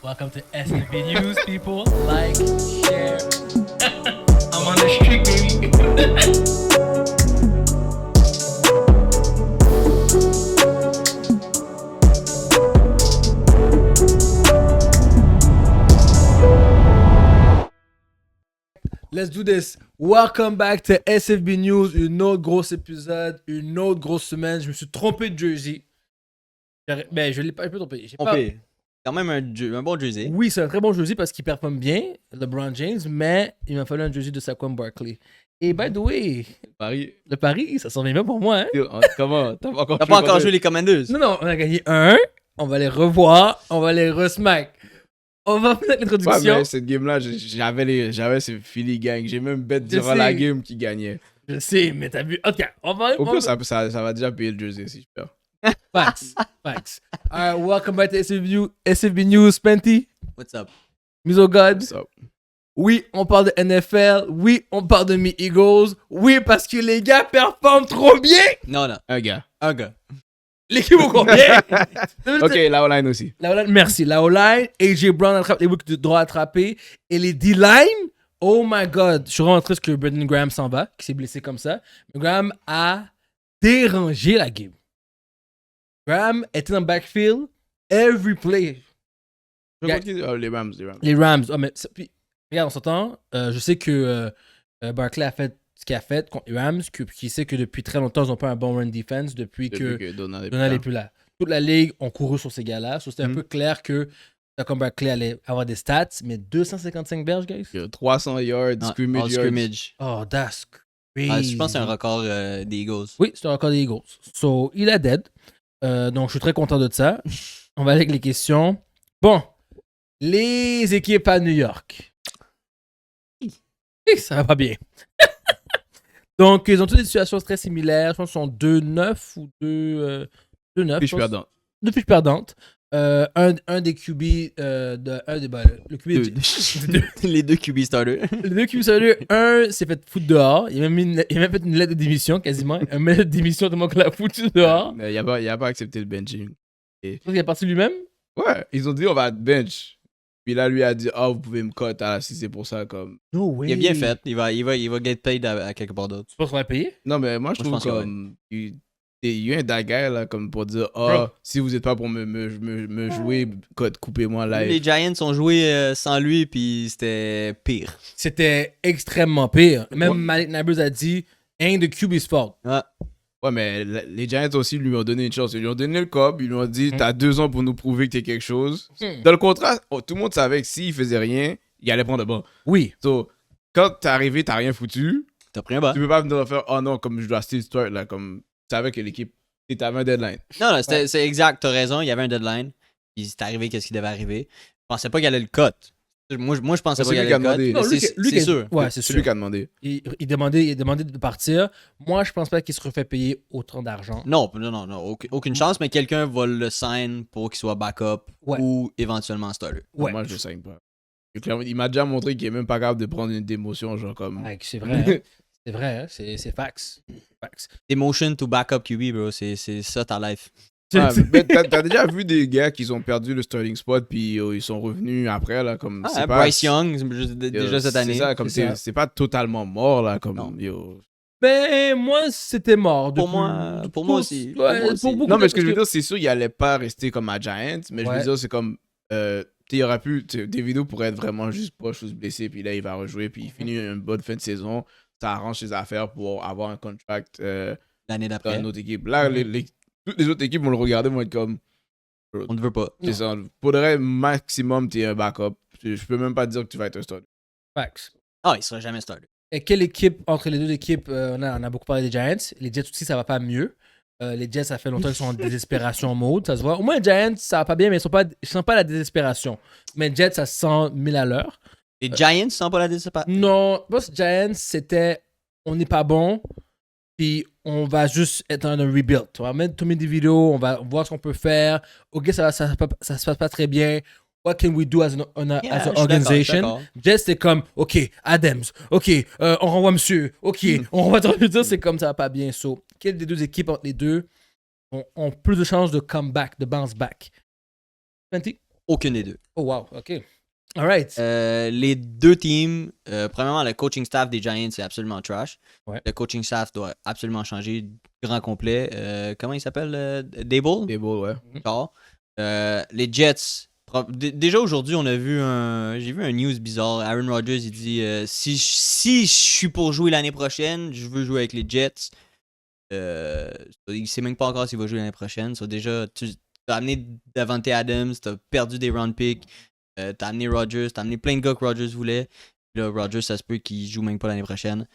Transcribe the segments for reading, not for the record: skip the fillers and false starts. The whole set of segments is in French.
Welcome to SNB News, people. Like, share. I'm on the street, baby. Let's do this. Welcome back to SFB News. Une autre grosse épisode, une autre grosse semaine. Je me suis trompé de jersey. Ben, je l'ai pas un peu trompé. Trompé. Quand même un bon jersey. Oui, c'est un très bon jersey parce qu'il performe bien, LeBron James, mais il m'a fallu un jersey de Saquon Barkley. Et by the way, Paris. le pari, ça s'en vient bien pour moi. Hein? Comment? T'as T'as pas encore joué les Commanders? Non, on a gagné un. On va les revoir. On va les resmack. On va faire l'introduction. Ouais, mais cette game-là, j'avais ce Philly gang. J'ai même bet durant sais. la game qui gagnait. Je sais, mais t'as vu. Ok, on va. Au pire, ça va déjà payer le jersey si je perds. Facts. Alright, welcome back to SFB News, Spenty. What's up? Miso God. So, Oui, on parle de NFL. Oui, on parle de mes Eagles. Oui, parce que les gars performent trop bien. Non. un gars. Un gars. L'équipe au complet. Ok, la O-line aussi. La O-line, merci. La O-line, AJ Brown attrape les boucles de droit attrapés. Et les D-line, oh my God. Je suis vraiment triste que Brandon Graham s'en va, qui s'est blessé comme ça. Mais Graham a dérangé la game. Graham était dans le backfield every play. Les Rams. Les Rams. Oh, mais puis, regarde, on s'entend. Je sais que Barkley a fait ce qu'il a fait contre les Rams, qui sait que depuis très longtemps, ils n'ont pas un bon run defense depuis que Donald n'est plus là. Toute la ligue ont couru sur ces gars-là. So, c'était un peu clair que comme Barkley allait avoir des stats, mais 255 verges, guys. 300 yards, All scrimmage yards. scrimmage. Oh, that's crazy. Ah, je pense que c'est un record des Eagles. Oui, c'est un record des Eagles. So, il est dead. Donc, je suis très content de ça. On va aller avec les questions. Bon, les équipes à New York. Ça va pas bien. Donc, ils ont toutes des situations très similaires. Je pense qu'ils sont 2-9 ou 2-9. Puis je perdant. Deux fiches perdantes. Un des QB le QB Les deux QB starters. les deux QB sérieux, un s'est fait foutre dehors. Il a même fait une lettre de démission quasiment. Une lettre de démission tellement qu'on l'a foutu dehors. Mais il a pas accepté le benching. Je pense qu'il est parti lui-même. Ouais, ils ont dit on va te bench. Puis là, lui a dit vous pouvez me cut si c'est pour ça. Comme. No way. Il a bien fait. Il va get paid à quelque part d'autre. Tu penses qu'on va payer? Non, mais moi, je trouve pense que comme. Il y a un dagger là, comme pour dire Bro. si vous êtes pas pour me jouer, coupez-moi live. Les Giants ont joué sans lui, puis c'était pire. C'était extrêmement pire. Même Ouais. Malik Nabers a dit ain't the QB's fault. Ouais, mais les Giants aussi lui ont donné une chance. Ils lui ont donné le cob, ils lui ont dit t'as 2 ans pour nous prouver que t'es quelque chose. Dans le contrat, tout le monde savait que s'il faisait rien, il allait prendre le banc. Oui. So, quand t'es arrivé, t'as rien foutu. T'as pris un bas. Tu peux pas venir faire oh non, comme je dois still start là, comme tu savais que l'équipe t'avais un deadline. Non, c'est exact. T'as raison. Il y avait un deadline. Puis c'est arrivé qu'est-ce qui devait arriver. Je pensais pas qu'il allait le cut. Moi je pensais pas C'est qu'il lui allait qui a le cut. demandé. mais Non, lui, c'est lui qui- sûr. Ouais, c'est C'est sûr. lui qui a demandé. Il demandait de partir. Moi, je pense pas qu'il se refait payer autant d'argent. Non, aucune chance, mais quelqu'un va le sign pour qu'il soit backup Ouais. ou éventuellement starter. Ouais. Moi, je le signe pas. Il m'a déjà montré qu'il est même pas capable de prendre une démotion, genre comme. Ouais, c'est vrai. Hein? C'est vrai, hein? C'est fax. Demotion to backup QB, bro, c'est ça ta life. Ouais, mais t'as déjà vu des gars qui ont perdu le starting spot puis ils sont revenus après là comme Ah, c'est pas Bryce Young, déjà cette année. c'est ça comme C'est ça. c'est pas totalement mort là comme Non. yo. Mais moi, c'était mort. Pour depuis- moi- pour moi aussi. Ouais, Pour moi pour aussi. beaucoup Non mais de- ce que je veux parce dire c'est sûr il allait pas rester comme à Giants mais je Ouais. veux dire c'est comme il aurait pu des vidéos pourraient être vraiment juste proche ou se blesser puis là il va rejouer puis il finit une bonne fin de saison ça arrange ses affaires pour avoir un contract L'année dans d'après. une autre équipe là toutes les autres équipes vont le regarder vont être comme On ne veut pas. c'est ça. Pour le reste, maximum, t'es un backup. Je peux même pas dire que tu vas être un starter. Facts. Ah, il sera jamais starter. Et quelle équipe, entre les deux équipes, on a beaucoup parlé des Giants. Les Jets aussi, ça va pas mieux. Les Jets, ça fait longtemps qu'ils sont en désespération mode, ça se voit. Au moins, les Giants, ça va pas bien, mais ils sont pas la désespération. Mais les Jets, ça se sent 1000 à l'heure. Les Giants sont pas la déception. Non, moi, les Giants, c'était on n'est pas bon, puis on va juste être dans un rebuild. On va mettre des vidéos, on va voir ce qu'on peut faire. Ok, ça se passe pas très bien. What can we do as an organization? Jets, c'est comme, ok, Adams, ok, on renvoie monsieur, ok, on renvoie dire, c'est comme ça va pas bien. So, quelle des deux équipes entre les deux ont plus de chances de comeback, de bounce back? 20? Aucune des deux. Oh, wow, OK. All right. Les deux teams, premièrement, le coaching staff des Giants, c'est absolument trash. Ouais. Le coaching staff doit absolument changer, grand complet. Comment il s'appelle? Dable? C'est beau, ouais. Genre. Les Jets, déjà aujourd'hui, j'ai vu un news bizarre. Aaron Rodgers, il dit si je suis pour jouer l'année prochaine, je veux jouer avec les Jets. Il sait même pas encore s'il va jouer l'année prochaine. Déjà, tu as amené Davante Adams, tu as perdu des round picks, tu as amené Rodgers, tu as amené plein de gars que Rodgers voulait. Puis là, Rodgers, ça se peut qu'il joue même pas l'année prochaine.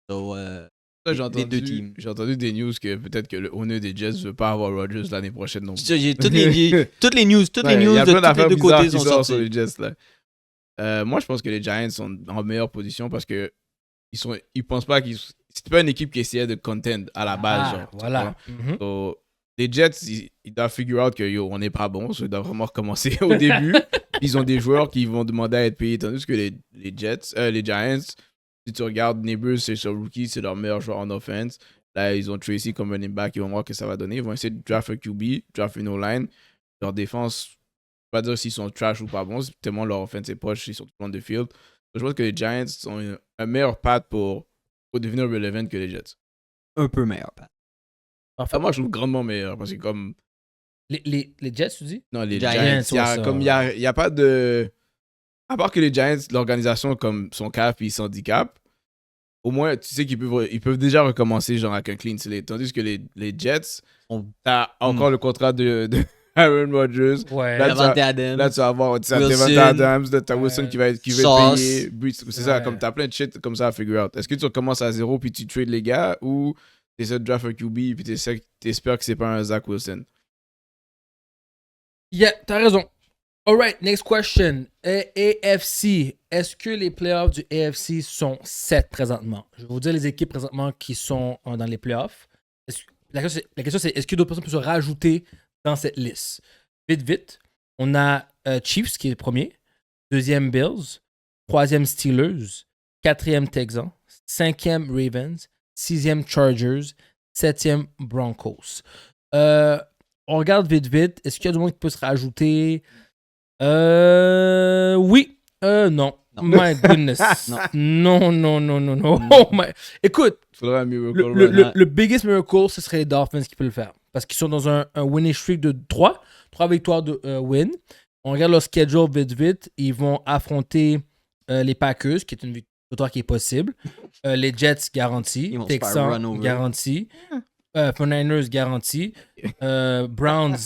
Ça, les deux teams. J'ai entendu des news que peut-être que le owner des Jets veut pas avoir Rodgers l'année prochaine non plus. Toutes les news Il y a plein de tous d'affaires les deux bizarres côtés qui sont sortent sur sorties. les Jets, là. Moi, je pense que les Giants sont en meilleure position parce que ils pensent pas qu'ils... C'est pas une équipe qui essayait de contend à la base. Genre, voilà. So, les Jets, ils doivent figure out que on n'est pas bon, so ils doivent vraiment recommencer au début. Ils ont des joueurs qui vont demander à être payés, tandis que les Giants, si tu regardes Neighbors, c'est sur rookie, c'est leur meilleur joueur en offense. Là, ils ont Tracy comme running back, ils vont voir ce que ça va donner. Ils vont essayer de draft un QB, draft une O-line. Leur défense, je ne vais pas dire s'ils sont trash ou pas bons, c'est tellement leur offense est proche, ils sont tout le monde de field. Donc, je pense que les Giants ont un meilleur path pour devenir relevant que les Jets. Un peu meilleur. Enfin, Moi, je trouve grandement meilleur parce que comme... les Jets, tu dis? Non, les Giants, Giants, il y a pas de... À part que les Giants, l'organisation comme son cap et ils s'handicapent, au moins, tu sais qu'ils peuvent déjà recommencer genre avec un clean slate. Tandis que les Jets, t'as encore le contrat de Aaron Rodgers. Ouais. Là, Davante Adams. Là, tu vas avoir Wilson. Davante Adams, t'as Wilson qui va être Sauce. payé. C'est ça, comme t'as plein de shit comme ça à figure out. Est-ce que tu recommences à zéro puis tu trades les gars ou t'essaies de draft un QB puis t'espères que c'est pas un Zach Wilson? Yeah, t'as raison. Alright, next question. AFC. Est-ce que les playoffs du AFC sont 7 présentement? Je vais vous dire les équipes présentement qui sont dans les playoffs. La question c'est est-ce que d'autres personnes peuvent se rajouter dans cette liste? Vite. On a Chiefs qui est le premier. Deuxième Bills. Troisième Steelers. Quatrième Texans. Cinquième Ravens. Sixième Chargers. Septième Broncos. On regarde vite. Est-ce qu'il y a du monde qui peut se rajouter? Oui. Non. My goodness. Non. Oh my... Écoute, Faudrait un miracle run. le biggest miracle, ce serait les Dolphins qui peuvent le faire. Parce qu'ils sont dans un winning streak de 3 victoires de win. On regarde leur schedule vite. Ils vont affronter les Packers, qui est une victoire qui est possible. Les Jets, garantis. Texans, garantis. 49ers, garantis. Browns,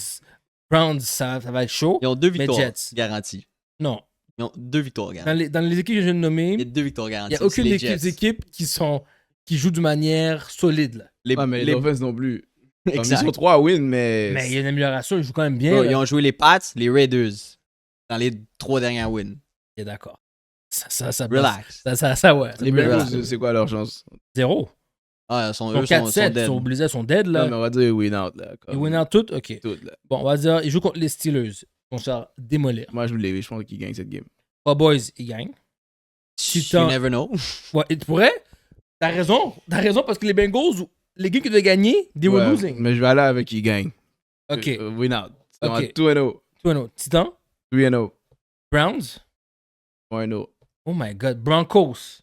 ça va être chaud. Ils ont 2 Mais victoires Jets. garanties. Non. Ils ont 2 victoires garanties. Dans les équipes que je viens de nommer, Il y a 2 victoires il garanties. n'y a aucune C'est les des Jets. équipes qui jouent de manière solide. Là. Mais les Dolphins non plus. Comme Exact. ils sont 3 wins, mais... Mais il y a une amélioration, ils jouent quand même bien. Bro, là. ils ont joué les Pats, les Raiders dans les 3 dernières wins. Ok, d'accord. Ça Relax. Ça, ouais. Les Bengals, c'est quoi leur chance? 0. Ah, Ils sont eux sont 4-7, dead. ils sont obligés, ils sont dead, là. Non, mais on va dire win out, là. Ils win out tout? Ok. Tout, là. Bon, on va dire, ils jouent contre les Steelers. Ils vont se faire démolir. Moi, je pense qu'ils gagnent cette game. Cowboys, ils gagnent. You never know. Ouais, et tu pourrais? T'as raison parce que les Bengals, les games qu'ils devaient gagner, they were losing. Mais je vais aller avec qu'ils gagnent. Ok. Win out. Ils sont à Ok. 2-0. 2-0. Titan, 3-0. Browns. 1-0. Oh my God. Broncos.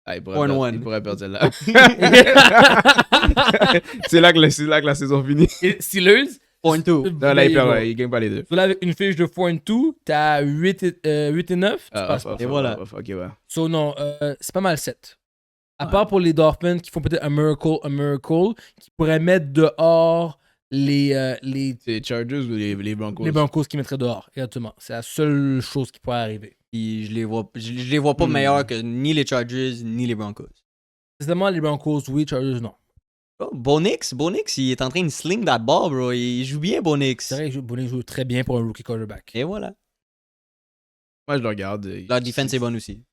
Ah, il 1-1. pourrait perdre celle-là. c'est là que la saison finit. Et Steelers. Point 2. Non, là, il gagne pas les deux. So là, avec une fiche de 4-2, t'as 8 et 9. Tu passes pas. Et voilà. Ok, ouais. So non, c'est pas mal 7. À part pour les Dolphins qui font peut-être un miracle, qui pourraient mettre dehors les C'est les Chargers ou les Broncos? les Broncos qui mettraient dehors. Exactement. C'est la seule chose qui pourrait arriver. Puis je les vois pas meilleurs que ni les Chargers ni les Broncos. C'est seulement les Broncos, oui, Chargers, non. Oh, Bonix, il est en train de sling that ball, bro. Il joue bien, Bonix. C'est vrai que Bonnet joue très bien pour un rookie quarterback. Et voilà. Moi, je le regarde. Leur defense est bonne aussi.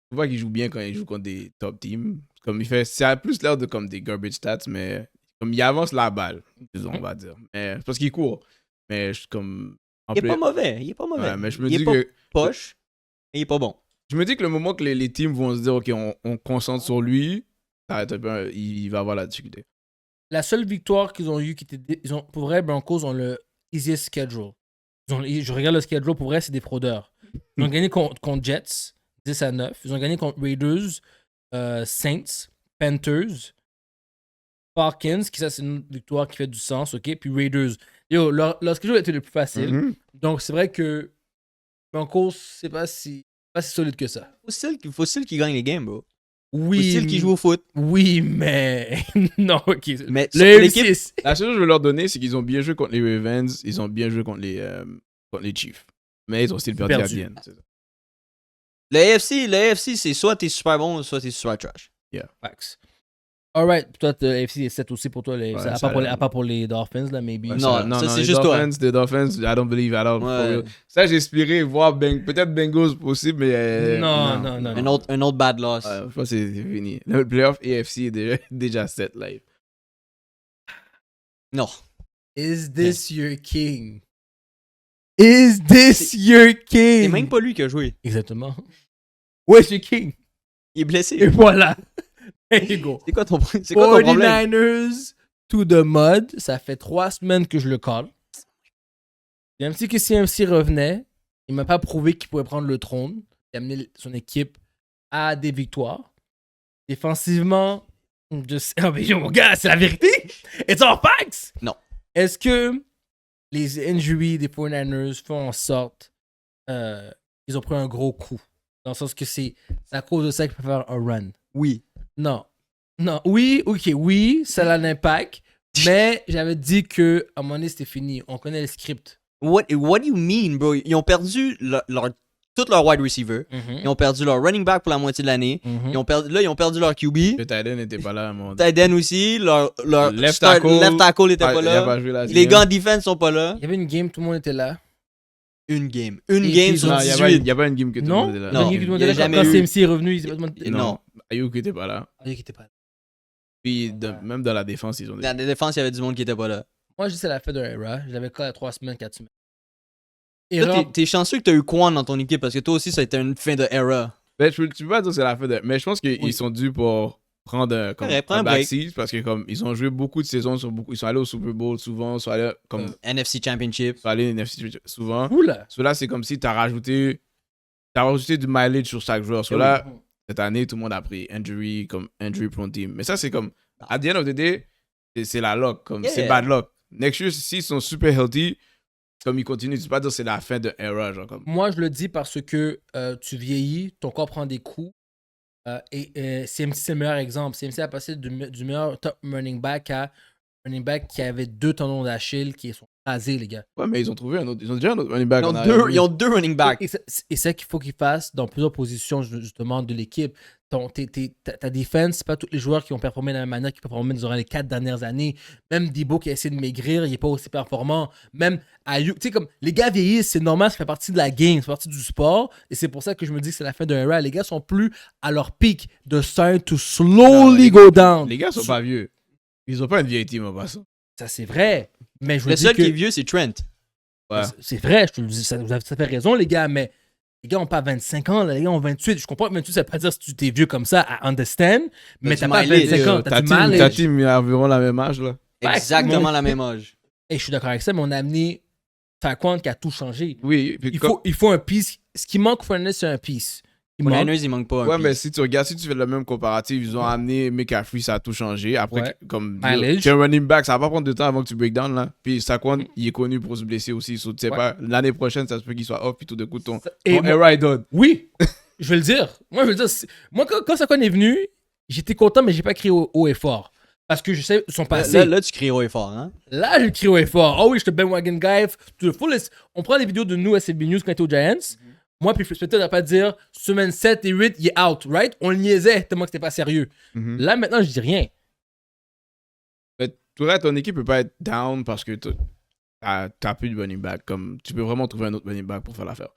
Tu vois qu'il joue bien quand il joue contre des top teams. Comme ça a plus l'air de comme des garbage stats, mais comme il avance la balle, disons, on va dire. Mais c'est parce qu'il court. Mais je comme. Il est pas mauvais. Ouais, mais je me il est dis pas que. poche, mais il est pas bon. Je me dis que le moment que les teams vont se dire, OK, on concentre sur lui, arrête un peu, il va avoir la difficulté. La seule victoire qu'ils ont eue, pour vrai, Broncos ont le easiest schedule. Je regarde le schedule, pour vrai, c'est des fraudeurs. Ils ont gagné contre Jets, 10-9. Ils ont gagné contre Raiders, Saints, Panthers, Falcons, qui ça, c'est une victoire qui fait du sens, ok? Puis Raiders. Yo, leur schedule était le plus facile. Mhm. Donc, c'est vrai que Broncos, c'est pas si solide que ça. Faut still qu'ils gagnent les games, bro. Faut Oui, still qu'ils jouent au foot. oui, mais... non, ok. Mais L'équipe... l'équipe, La seule chose que je veux leur donner, c'est qu'ils ont bien joué contre les Ravens, ils ont bien joué contre les Chiefs. Mais ils ont still perdu à Perdu. the end, c'est ça. le AFC, c'est soit t'es super bon, soit t'es super trash. Facts. Alright, toi, AFC est 7 aussi pour toi, Ouais, à ça part pour les Dolphins, là, maybe. Ouais, Non, ça, c'est les juste toi. Les Dolphins, I don't believe at all. Ouais. For real. Ça, j'ai espéré voir peut-être Bengals possible, mais. Non. Un autre bad loss. Ouais, je pense que c'est fini. Le playoff AFC est déjà set live. Non. Is this your king? Is this your king? C'est même pas lui qui a joué. Exactement. Where's your king? Il est blessé. Et voilà. There you go. C'est quoi ton problème? 49ers to the mud. Ça fait 3 semaines que je le call. Même si que CMC revenait, il m'a pas prouvé qu'il pouvait prendre le trône et amener son équipe à des victoires. Défensivement, je sais. Oh, mais yo, mon gars, c'est la vérité. It's all facts. Non. Est-ce que les injuries des 49ers font en sorte qu'ils ont pris un gros coup? Dans le sens que c'est à cause de ça qu'ils peuvent faire un run. Oui. Non. Oui, ok, oui, ça a un impact. Mais j'avais dit que à un moment donné, c'était fini. On connaît le script. What do you mean, bro? Ils ont perdu tous leurs wide receivers. Ils ont perdu leur running back pour la moitié de l'année. Ils ont perdu leur QB. Le Titan n'était pas là à un moment. Tight end aussi. Leur Left tackle était pas Il a là. pas joué la Les gars en defense sont pas là. Il y avait une game, tout le monde était là. Une game puis sur Non, 18. il n'y a pas une game que tout le Non? monde était là. Non, Il y a une game, tout le monde il y a était là. jamais Quand eu. CMC est revenu, il s'est pas Non. Ayuk n'était pas là. Ah, il était pas là. Puis même dans la défense, ils ont Dans la défense, il y avait du monde qui était pas là. Moi, je dis c'est la fin d'un era. Je l'avais quand 3 semaines, 4 semaines. Toi, Erreur. t'es chanceux que t'as eu Quan dans ton équipe parce que toi aussi, ça a été une fin de era. Ben, tu peux pas dire que c'est la fin de. Mais je pense qu'ils sont dus pour prendre Prends un un break. backseat parce que comme ils ont joué beaucoup de saisons sur beaucoup. Ils sont allés au Super Bowl souvent, ils sont allés comme. NFC Championship. Ils sont allés au NFC souvent. Oula. Cela, c'est comme si t'as rajouté du mileage sur chaque joueur. Cela, cette année, tout le monde a pris injury prone team. Mais ça, c'est comme. À the end of the day, c'est la luck. Comme Yeah. c'est bad luck. Next year, s'ils sont super healthy, comme ils continuent, tu peux pas dire que c'est la fin de era. Genre comme. Moi, je le dis parce que tu vieillis, ton corps prend des coups. Et CMC, c'est le meilleur exemple. CMC a passé du meilleur top running back à running back qui avait 2 tendons d'Achille qui sont rasés, les gars. Ouais, mais ils ont trouvé un autre. Ils ont déjà un autre running back. Ils ont deux running backs. Et c'est ça qu'il faut qu'ils fassent dans plusieurs positions, justement, de l'équipe. Ta défense, c'est pas tous les joueurs qui ont performé de la même manière qu'ils performaient durant les 4 dernières années. Même Debo qui a essayé de maigrir, il n'est pas aussi performant. Même Ayuk, tu sais, comme les gars vieillissent, c'est normal, ça fait partie de la game, ça fait partie du sport. Et c'est pour ça que je me dis que c'est la fin d'un era. Les gars sont plus à leur pic de starting to slowly go down. Les gars sont pas vieux. Ils ont pas une vieille team en passant. Ça, c'est vrai. Mais je veux Le dire seul que qui est vieux, c'est Trent. Ouais. c'est vrai, je te le dis, vous avez tout à fait raison, les gars, mais les gars ont pas 25 ans, là, les gars ont 28. Je comprends que 28, ça veut pas dire que tu t'es vieux comme ça, à understand, mais du t'as pas mileage. 25 ans, t'as du Ta mileage. team a environ la même âge, là. Exactement la même âge. Et je suis d'accord avec ça, mais on a amené Taquan qui a tout changé. Oui. Puis Il faut un piece. Ce qui manque au Fernandez, c'est un piece. Pour les Niners, il manque pas un Ouais, mais piece. si tu regardes, si tu fais le même comparatif, ils ont amené McCaffrey, ça a tout changé. Après, Ouais. comme Mileage. tu es un running back, ça va pas prendre de temps avant que tu break down, là. Puis Saquon, il est connu pour se blesser aussi. So, tu sais Ouais. pas, l'année prochaine, ça se peut qu'il soit off, puis tout de coup, ton Et era est done. oui, je vais le dire. Moi, je veux dire, moi quand Saquon est venu, j'étais content, mais j'ai pas crié haut et fort. Parce que je sais son passé. Là, tu cries haut et fort, hein? Là, je crie haut et fort. Oh oui, je te bandwagon guy. To the fullest. On prend les vidéos de nous à SCB News quand on était aux Giants. Moi, puis peut-être à pas dire semaine 7 et 8, il est out, right? On le niaisait tellement que c'était pas sérieux. Mhm. Là, maintenant, je dis rien. Mais ton équipe peut pas être down parce que t'as plus de running back. Comme, tu peux vraiment trouver un autre running back pour faire l'affaire.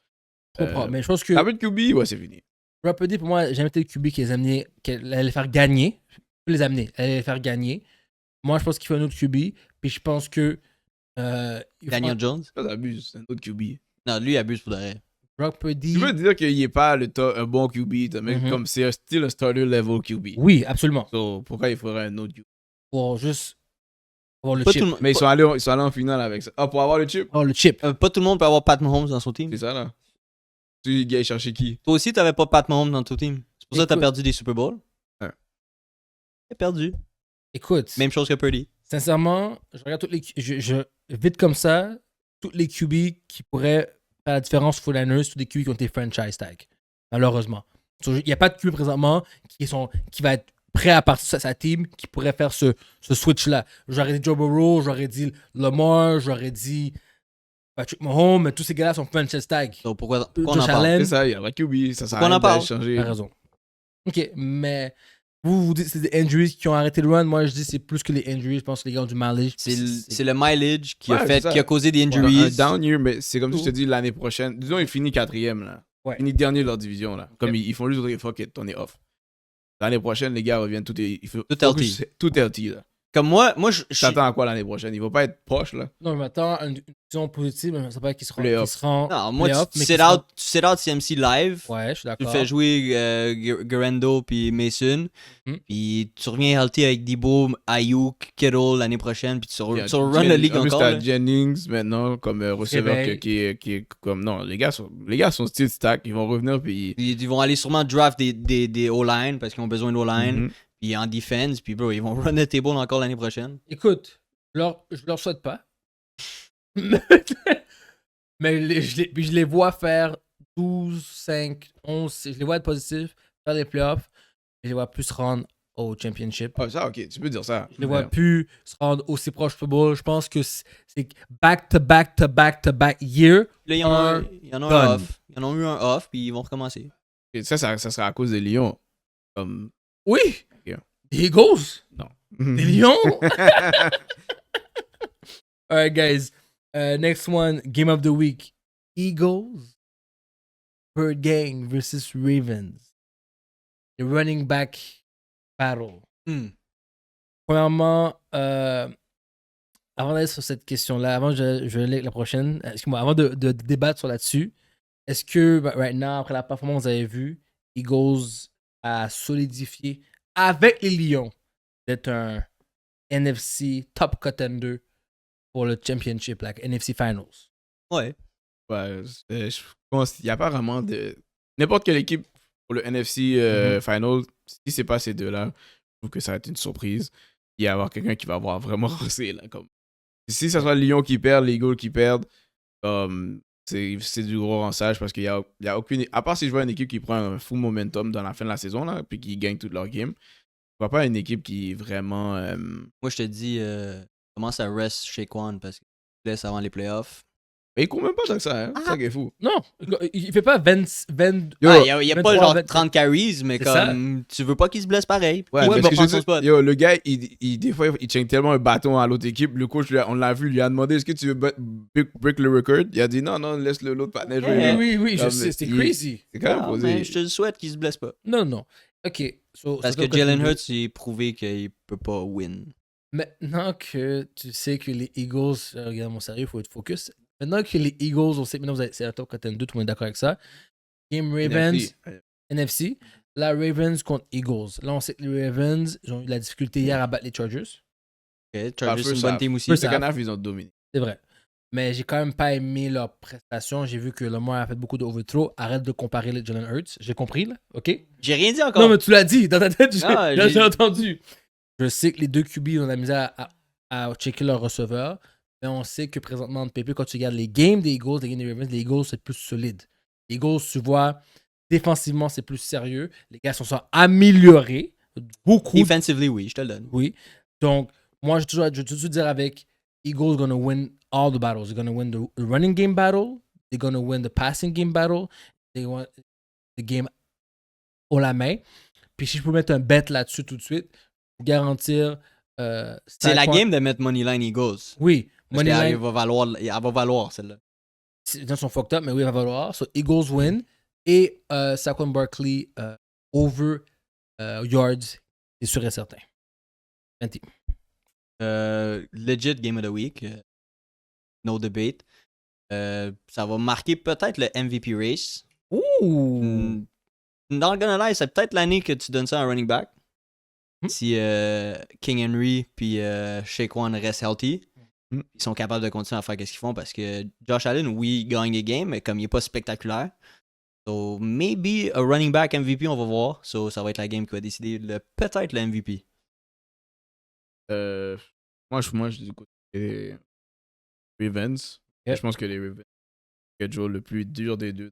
Je comprends. Mais je pense que T'as plus de QB, ouais, c'est fini. Rapidly, pour moi, j'ai jamais été le QB qui les amenait, qu'elle allait faire gagner. Je peux les amener. Elle allait les faire gagner. Moi, je pense qu'il faut un autre QB. Puis je pense que. Daniel Jones? Ça, t'abuses, c'est un autre QB. Non, lui, il abuse pour de vrai. Brock Purdy. Tu veux dire qu'il est pas un bon QB, mais Mhm. comme c'est still un starter level QB. Oui, absolument. So, pourquoi il faudrait un autre QB? Pour juste Avoir le Pas chip. tout le monde- Mais ils sont allés en finale avec ça. Ah, pour avoir le chip? Avoir le chip. pas tout le monde peut avoir Pat Mahomes dans son team. C'est ça, là. Tu gars, chercher qui? Toi aussi, t'avais pas Pat Mahomes dans ton team. C'est pour ça que t'as Écoute. perdu des Super Bowls. Ouais. T'as perdu. Écoute, Même chose que Purdy. sincèrement, je regarde toutes les. Vite comme ça, toutes les QB qui pourraient faire la différence aux 49ers, tous les QB qui ont été franchise tag. Malheureusement. Il n'y a pas de QB présentement qui va être prêt à partir de sa team qui pourrait faire ce switch-là. J'aurais dit Joe Burrow, j'aurais dit Lamar, j'aurais dit Patrick Mahomes, mais tous ces gars-là sont franchise tag. Donc pourquoi on en Josh parle? Allen. C'est ça, il y a la QB. Ça sert à Pourquoi on rien en parle? d'aller changer. T'as raison. Ok, mais vous dites que c'est des injuries qui ont arrêté le run. Moi, je dis que c'est plus que les injuries. Je pense que les gars ont du mileage. C'est le mileage qui Ouais, a c'est ça. qui a causé des Un injuries. down year, mais c'est comme si je te dis l'année prochaine. Disons, ils finissent 4e, là. Ouais. Ils finissent dernier de leur division, là. Comme Ok. ils font juste dire, fuck it, on est off. L'année prochaine, les gars reviennent, tout est healthy. Tout est healthy, là. Comme moi je T'attends à quoi l'année prochaine? Il va pas être proche, là. Non, je m'attends à une vision positive, mais je ne sais pas qui sera. Playoff. non, moi, playoff, tu mais sit qui seront- out CMC live. Ouais, je suis Tu d'accord. fais jouer Garando puis Mason. Hmm. Puis tu reviens healthy avec Debo, Ayuk, Kittle l'année prochaine. Puis tu run la ligue En plus, encore. t'as là. Jennings maintenant comme receveur Réveil. qui est comme. Non, les gars sont style stack. Ils vont revenir, puis. Ils vont aller sûrement draft des O-line parce qu'ils ont besoin d'O-line. Mhm. Puis en defense. Puis bro, ils vont run the table encore l'année prochaine. Écoute, je leur souhaite pas. Mais je les vois faire 12, 5, 11. Je les vois être positifs, faire les playoffs. Je les vois plus se rendre au championship. Ah, ça, ok, tu peux dire ça. Je les vois plus se rendre aussi proche du football. Je pense que c'est back to back to back to back year. Là, il y en a Un un gun. off. Ils en ont eu un off. Puis ils vont recommencer. Et ça sera à cause des Lions. Comme. Oui! Ok. Des Eagles! Non. Des Lions! Alright, guys. Next one, game of the week. Eagles, Bird Gang versus Ravens. The running back battle. Premièrement, avant d'aller sur cette question-là, avant je vais lire la prochaine, excuse-moi, avant de débattre sur là-dessus, est-ce que, right now, après la performance que vous avez vue, Eagles a solidifié avec les Lions d'être un NFC top contender pour le championship, like NFC Finals? Ouais. Ouais, je pense qu'il n'y a pas vraiment de. N'importe quelle équipe pour le NFC Final, si c'est pas ces deux-là, je trouve que ça va être une surprise. Il va y avoir quelqu'un qui va avoir vraiment rossé, là. Comme. Si ça soit le Lyon qui perd, les Eagles qui perdent, c'est du gros rançage parce qu'il y a aucune. À part si je vois une équipe qui prend un full momentum dans la fin de la saison, là, puis qui gagne toute leur game, je vois pas une équipe qui vraiment. Moi, je te dis, commence à rest Shaquan parce qu'il laisse avant les playoffs. Mais il court même pas tant que ça, hein. C'est ça qui est fou. Non, il fait pas 20 Yo, Il y a pas 23, genre 24. 30 carries, mais C'est comme tu veux pas qu'il se blesse pareil. Ouais, Il parce va que je prendre son dis, spot. yo, le gars, des fois, il tient tellement un bâton à l'autre équipe. Le coach, on l'a vu, lui a demandé est-ce que tu veux break le record? Il a dit non, laisse l'autre partenaire jouer. Oui, je Comme, sais, c'est il- crazy. C'est quand même Ah, posé. mais je te le souhaite qu'il se blesse pas. Non. Ok. Parce que Jalen Hurts, il a prouvé qu'il peut pas win. Maintenant que tu sais que les Eagles, regarde mon sérieux, il faut être focus. Maintenant que les Eagles, on sait que maintenant c'est un top contender, tout le monde est d'accord avec ça. Game Ravens, NFC. Là, Ravens contre Eagles. Là, on sait que les Ravens ils ont eu de la difficulté hier à battre les Chargers. Okay, Chargers, c'est une first bonne half. team aussi. First half, ils ont dominé. C'est vrai. Mais j'ai quand même pas aimé leur prestation. J'ai vu que Lamar a fait beaucoup de overthrow. Arrête de comparer les Jalen Hurts. J'ai compris, là. OK? J'ai rien dit encore. Non, mais tu l'as dit. Dans ta tête, Ah, j'ai entendu. Je sais que les deux QB ont la misère à checker leur receveur. Mais on sait que présentement, de PP, quand tu regardes les games des Eagles, les games des Ravens, les Eagles, c'est plus solide. Les Eagles, tu vois, défensivement, c'est plus sérieux. Les gars sont améliorés. Beaucoup. Defensively, oui, je te le donne. Oui. Donc, moi, je vais toujours dire avec Eagles gonna win all the battles. They're gonna win the running game battle. They're gonna win the passing game battle. They want the game haut la main. Puis si je peux mettre un bet là-dessus tout de suite, pour garantir... C'est la game de mettre Moneyline Eagles. Oui. Parce Moneyline, qu'elle va valoir celle-là. les gens sont fucked up, mais oui, il va falloir. So, Eagles win. Et Saquon Barkley over yards, c'est sûr et certain. 20. Legit Game of the Week. No debate. Ça va marquer peut-être le MVP race. Ouh! Dans le Gunna Live, c'est peut-être l'année que tu donnes ça à un running back. Si King Henry puis Shaquan restent healthy, ils sont capables de continuer à faire ce qu'ils font parce que Josh Allen, oui, il gagne des games, mais comme il est pas spectaculaire. So, maybe a running back MVP, on va voir. So, ça va être la game qui va décider peut-être le MVP. Moi, je dis du côté des Ravens. Yeah. Je pense que les Ravens sont le schedule le plus dur des deux.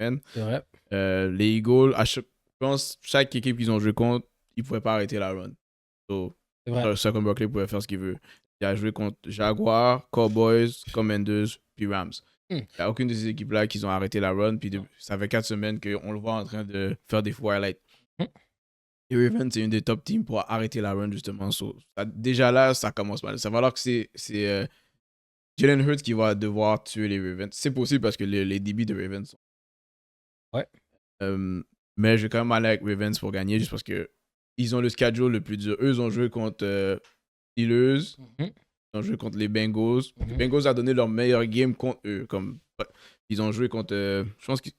C'est vrai. Les Eagles, je pense chaque équipe qu'ils ont joué contre, ils ne pouvaient pas arrêter la run. So, C'est vrai. Saquon Barkley pouvait faire ce qu'il veut. Il a joué contre Jaguars, Cowboys, Commanders, puis Rams. Il n'y a aucune de ces équipes-là qui ont arrêté la run. Puis ça fait 4 semaines qu'on le voit en train de faire des faux highlights. Les Ravens, c'est une des top teams pour arrêter la run, justement. So, déjà là, ça commence mal. Ça va alors que c'est Jalen Hurts qui va devoir tuer les Ravens. C'est possible parce que les débits de Ravens sont. Ouais. Mais je vais quand même aller avec Ravens pour gagner juste parce que ils ont le schedule le plus dur. Eux, ils ont joué contre Steelers. Ils ont joué contre les Bengals. Les Bengals ont donné leur meilleur game contre eux. Ils ont joué contre. Je pense qu'ils.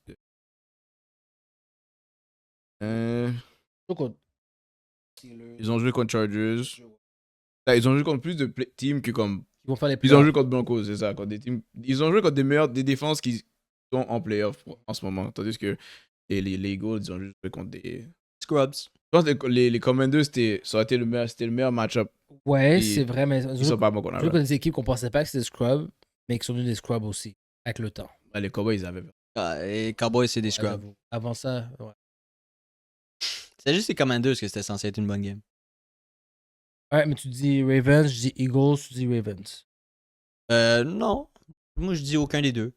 Ils ont joué contre Chargers. Ils ont joué contre plus de teams que comme. Ils vont faire les Ils ont joué contre Broncos, c'est ça. Contre des teams. Ils ont joué contre des défenses qui sont en playoff en ce moment. Tandis que les Eagles, ils ont juste joué contre des. Scrubs. Je pense que les Commanders, c'était le meilleur match-up. Ouais, Ils- c'est vrai, mais Ils sont pas bons qu'on je a. joue contre des équipes qu'on pensait pas que c'était des scrubs, mais qui sont devenus des scrubs aussi, avec le temps. Les Cowboys, ils avaient. Et Cowboys, c'est des scrubs. J'avoue. Avant ça, ouais. C'était juste les Commanders que c'était censé être une bonne game. Ouais, mais tu dis Ravens, je dis Eagles, tu dis Ravens. Non. Moi, je dis aucun des deux.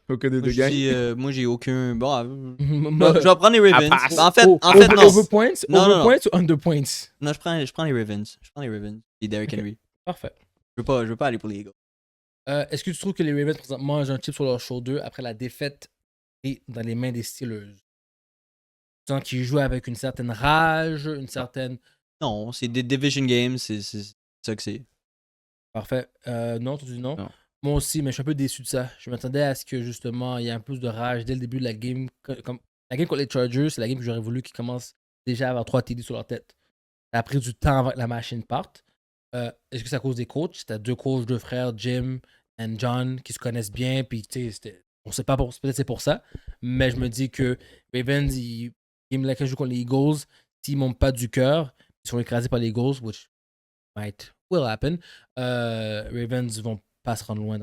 Aucun des Moi, deux je gagne. dis, moi, j'ai aucun. Bon, je Moi, vais prendre les Ravens. passe. En fait, non. Over points? Non, Over non, points ou under points? Non, je prends les Ravens. Je prends les Ravens. Et Derrick Ok. Henry. Parfait. Je veux pas aller pour les Eagles. Est-ce que tu trouves que les Ravens présentement mangent un chip sur leur shoulder après la défaite et dans les mains des Steelers? Tu sens qu'ils jouent avec une certaine rage, une certaine. Non, c'est des division games. C'est ça que c'est. Parfait. Non, tu dis non? Non. Moi aussi, mais je suis un peu déçu de ça. Je m'attendais à ce que justement il y ait un peu plus de rage dès le début de la game. Comme la game contre les Chargers, c'est la game que j'aurais voulu qu'ils commencent déjà à avoir 3 TD sur leur tête. Ça a pris du temps avant que la machine parte. Est-ce que c'est à cause des coachs? C'était 2 coachs, 2 frères, Jim et John, qui se connaissent bien. Puis, tu sais, on sait pas, peut-être c'est pour ça. Mais je me dis que Ravens, game laquelle je joue contre les Eagles, s'ils ne montent pas du cœur, ils sont écrasés par les Eagles, which will happen. Ravens vont pas se rendre loin.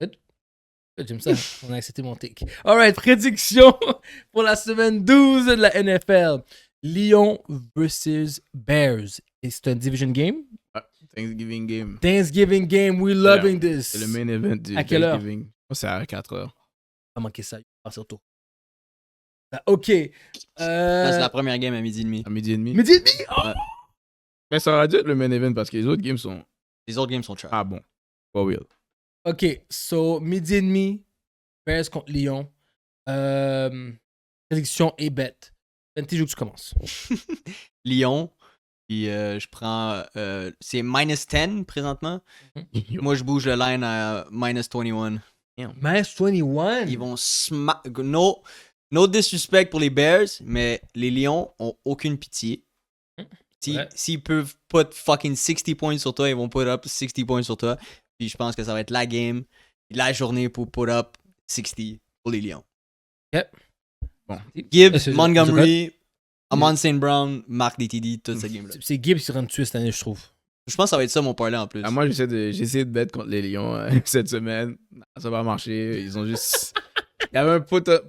Good. J'aime ça. On a accepté mon take. Alright, prédiction pour la semaine 12 de la NFL. Lions versus Bears. Et c'est un division game? Thanksgiving game. Thanksgiving game, we loving this. C'est le main event du À quelle heure? Thanksgiving. Moi, c'est à 4h. On va manquer ça. Pas surtout. Ok. C'est la première game à 12h30. À midi et demi. Midi et demi? Oh! Ouais. Mais ça aurait dû être le main event parce que les autres games sont. Les autres games sont trash. Ah bon. For real. Ok, so midi et demi, Bears contre Lyon. Prédiction et bet. Fenty, je veux que tu commences. Lyon. Puis je prends. C'est -10 présentement. Moi, je bouge le line à -21. Minus 21. Ils vont no disrespect pour les Bears, mais les Lions ont aucune pitié. Ouais. S'ils peuvent put fucking 60 points sur toi, ils vont put up 60 points sur toi. Puis je pense que ça va être la game, la journée pour put up 60 pour les Lions. Ok. Bon. Gibbs, C'est- Montgomery, Amon St. Brown, Mark DTD, toute cette game-là. C'est Gibbs qui rend tuer cette année, je trouve. Je pense que ça va être ça mon parlay en plus. Ah, moi, j'essaie de bet contre les Lions cette semaine. Ça va marcher. Ils ont juste. Il y avait un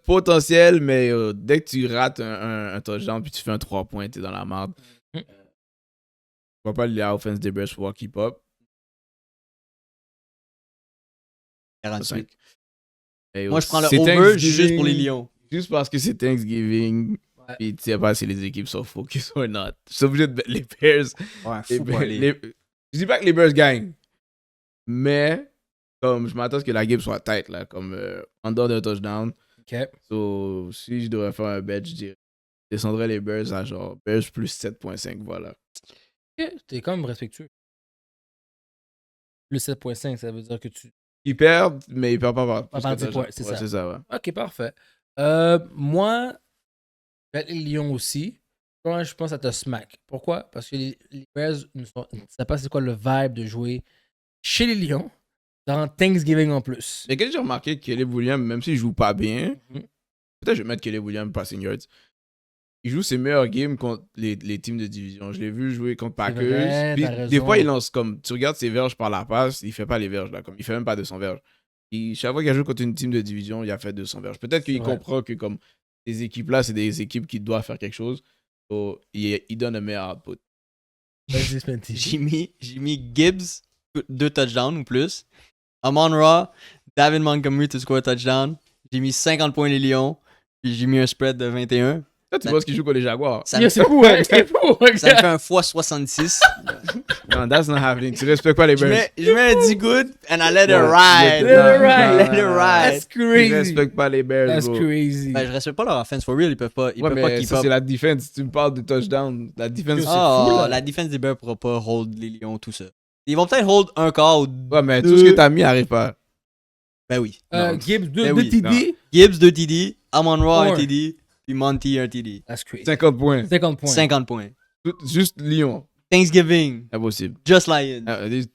potentiel, mais dès que tu rates un touchdown puis tu fais un 3 points, t'es dans la merde. Je vois pas les offense des Bears pouvoir keep up. 48. Et Moi, je prends le c'est over Thanksgiving, juste pour les Lions. Juste parce que c'est Thanksgiving. Ouais. Puis tu sais pas si les équipes sont focus ou not. Je suis obligé de bet les Bears. Ouais, Les fou Bears- parlay. Je dis pas que les Bears gagnent. Mais, comme je m'attends à ce que la game soit tight, là, comme en dehors d'un touchdown. Ok. So, si je devrais faire un bet, je dirais, je descendrais les Bears à genre Bears plus 7.5, voilà. Ok, t'es quand même respectueux. Le 7.5, ça veut dire que tu. Ils perdent, mais ils perdent pas par plus par que 10 points, touchdown. c'est Ouais, ça. c'est ça, ouais. Ok, parfait. Moi, les Lions aussi. Moi, je pense à te smack. Pourquoi? Parce que les Bears ne savent pas c'est quoi le vibe de jouer chez les Lions dans Thanksgiving en plus. Mais qu'est-ce que j'ai remarqué que Caleb Williams, même s'il joue pas bien, Mhm. peut-être je vais mettre Caleb Williams passing yards. Il joue ses meilleurs games contre les teams de division. Je l'ai vu jouer contre Packers. vrai, Puis, t'as raison. des fois, il lance comme. Tu regardes ses verges par la passe, il fait pas les verges là. Comme, il fait même pas 200 verges. Chaque fois qu'il a joué contre une team de division, il a fait 200 verges. Peut-être qu'il C'est vrai. comprend que comme ces équipes-là, c'est des équipes qui doivent faire quelque chose. So, il donne un meilleur output. Vas-y, Spenty. J'ai mis Gibbs, 2 touchdowns ou plus. Amon-Ra, David Montgomery to score a touchdown. J'ai mis 50 points les Lions. Puis j'ai mis un spread de 21. Là, tu vois ce qu'il joue contre les Jaguars. Ça Yo, me c'est fou, hein? C'est fou, ça me regarde. fait un x66. Non, that's not happening. Tu respectes pas les Je Bears. mets un 10 good and I let it Non, ride. Let it ride. Let it ride. That's Tu crazy. respectes pas les Bears, That's bro. crazy. Ben, je respecte pas leur offense for real. Ils peuvent pas, Ouais, pas mais keep ça, up. c'est la défense. Tu me parles de touchdown. La défense, c'est Oh, fou, là. la défense des Bears pourra pas hold les Lions, tout ça. Ils vont peut-être hold un quart ou Ouais, mais tout ce que t'as mis arrive pas. Ben oui. Non. Gibbs, 2 Ben oui, TD. Gibbs 2 TD, Amon-Ra un Four. TD, puis Monty un TD. That's crazy. 50 points. 50 points. 50 points. Juste Lyon. Thanksgiving, Impossible. just Lions.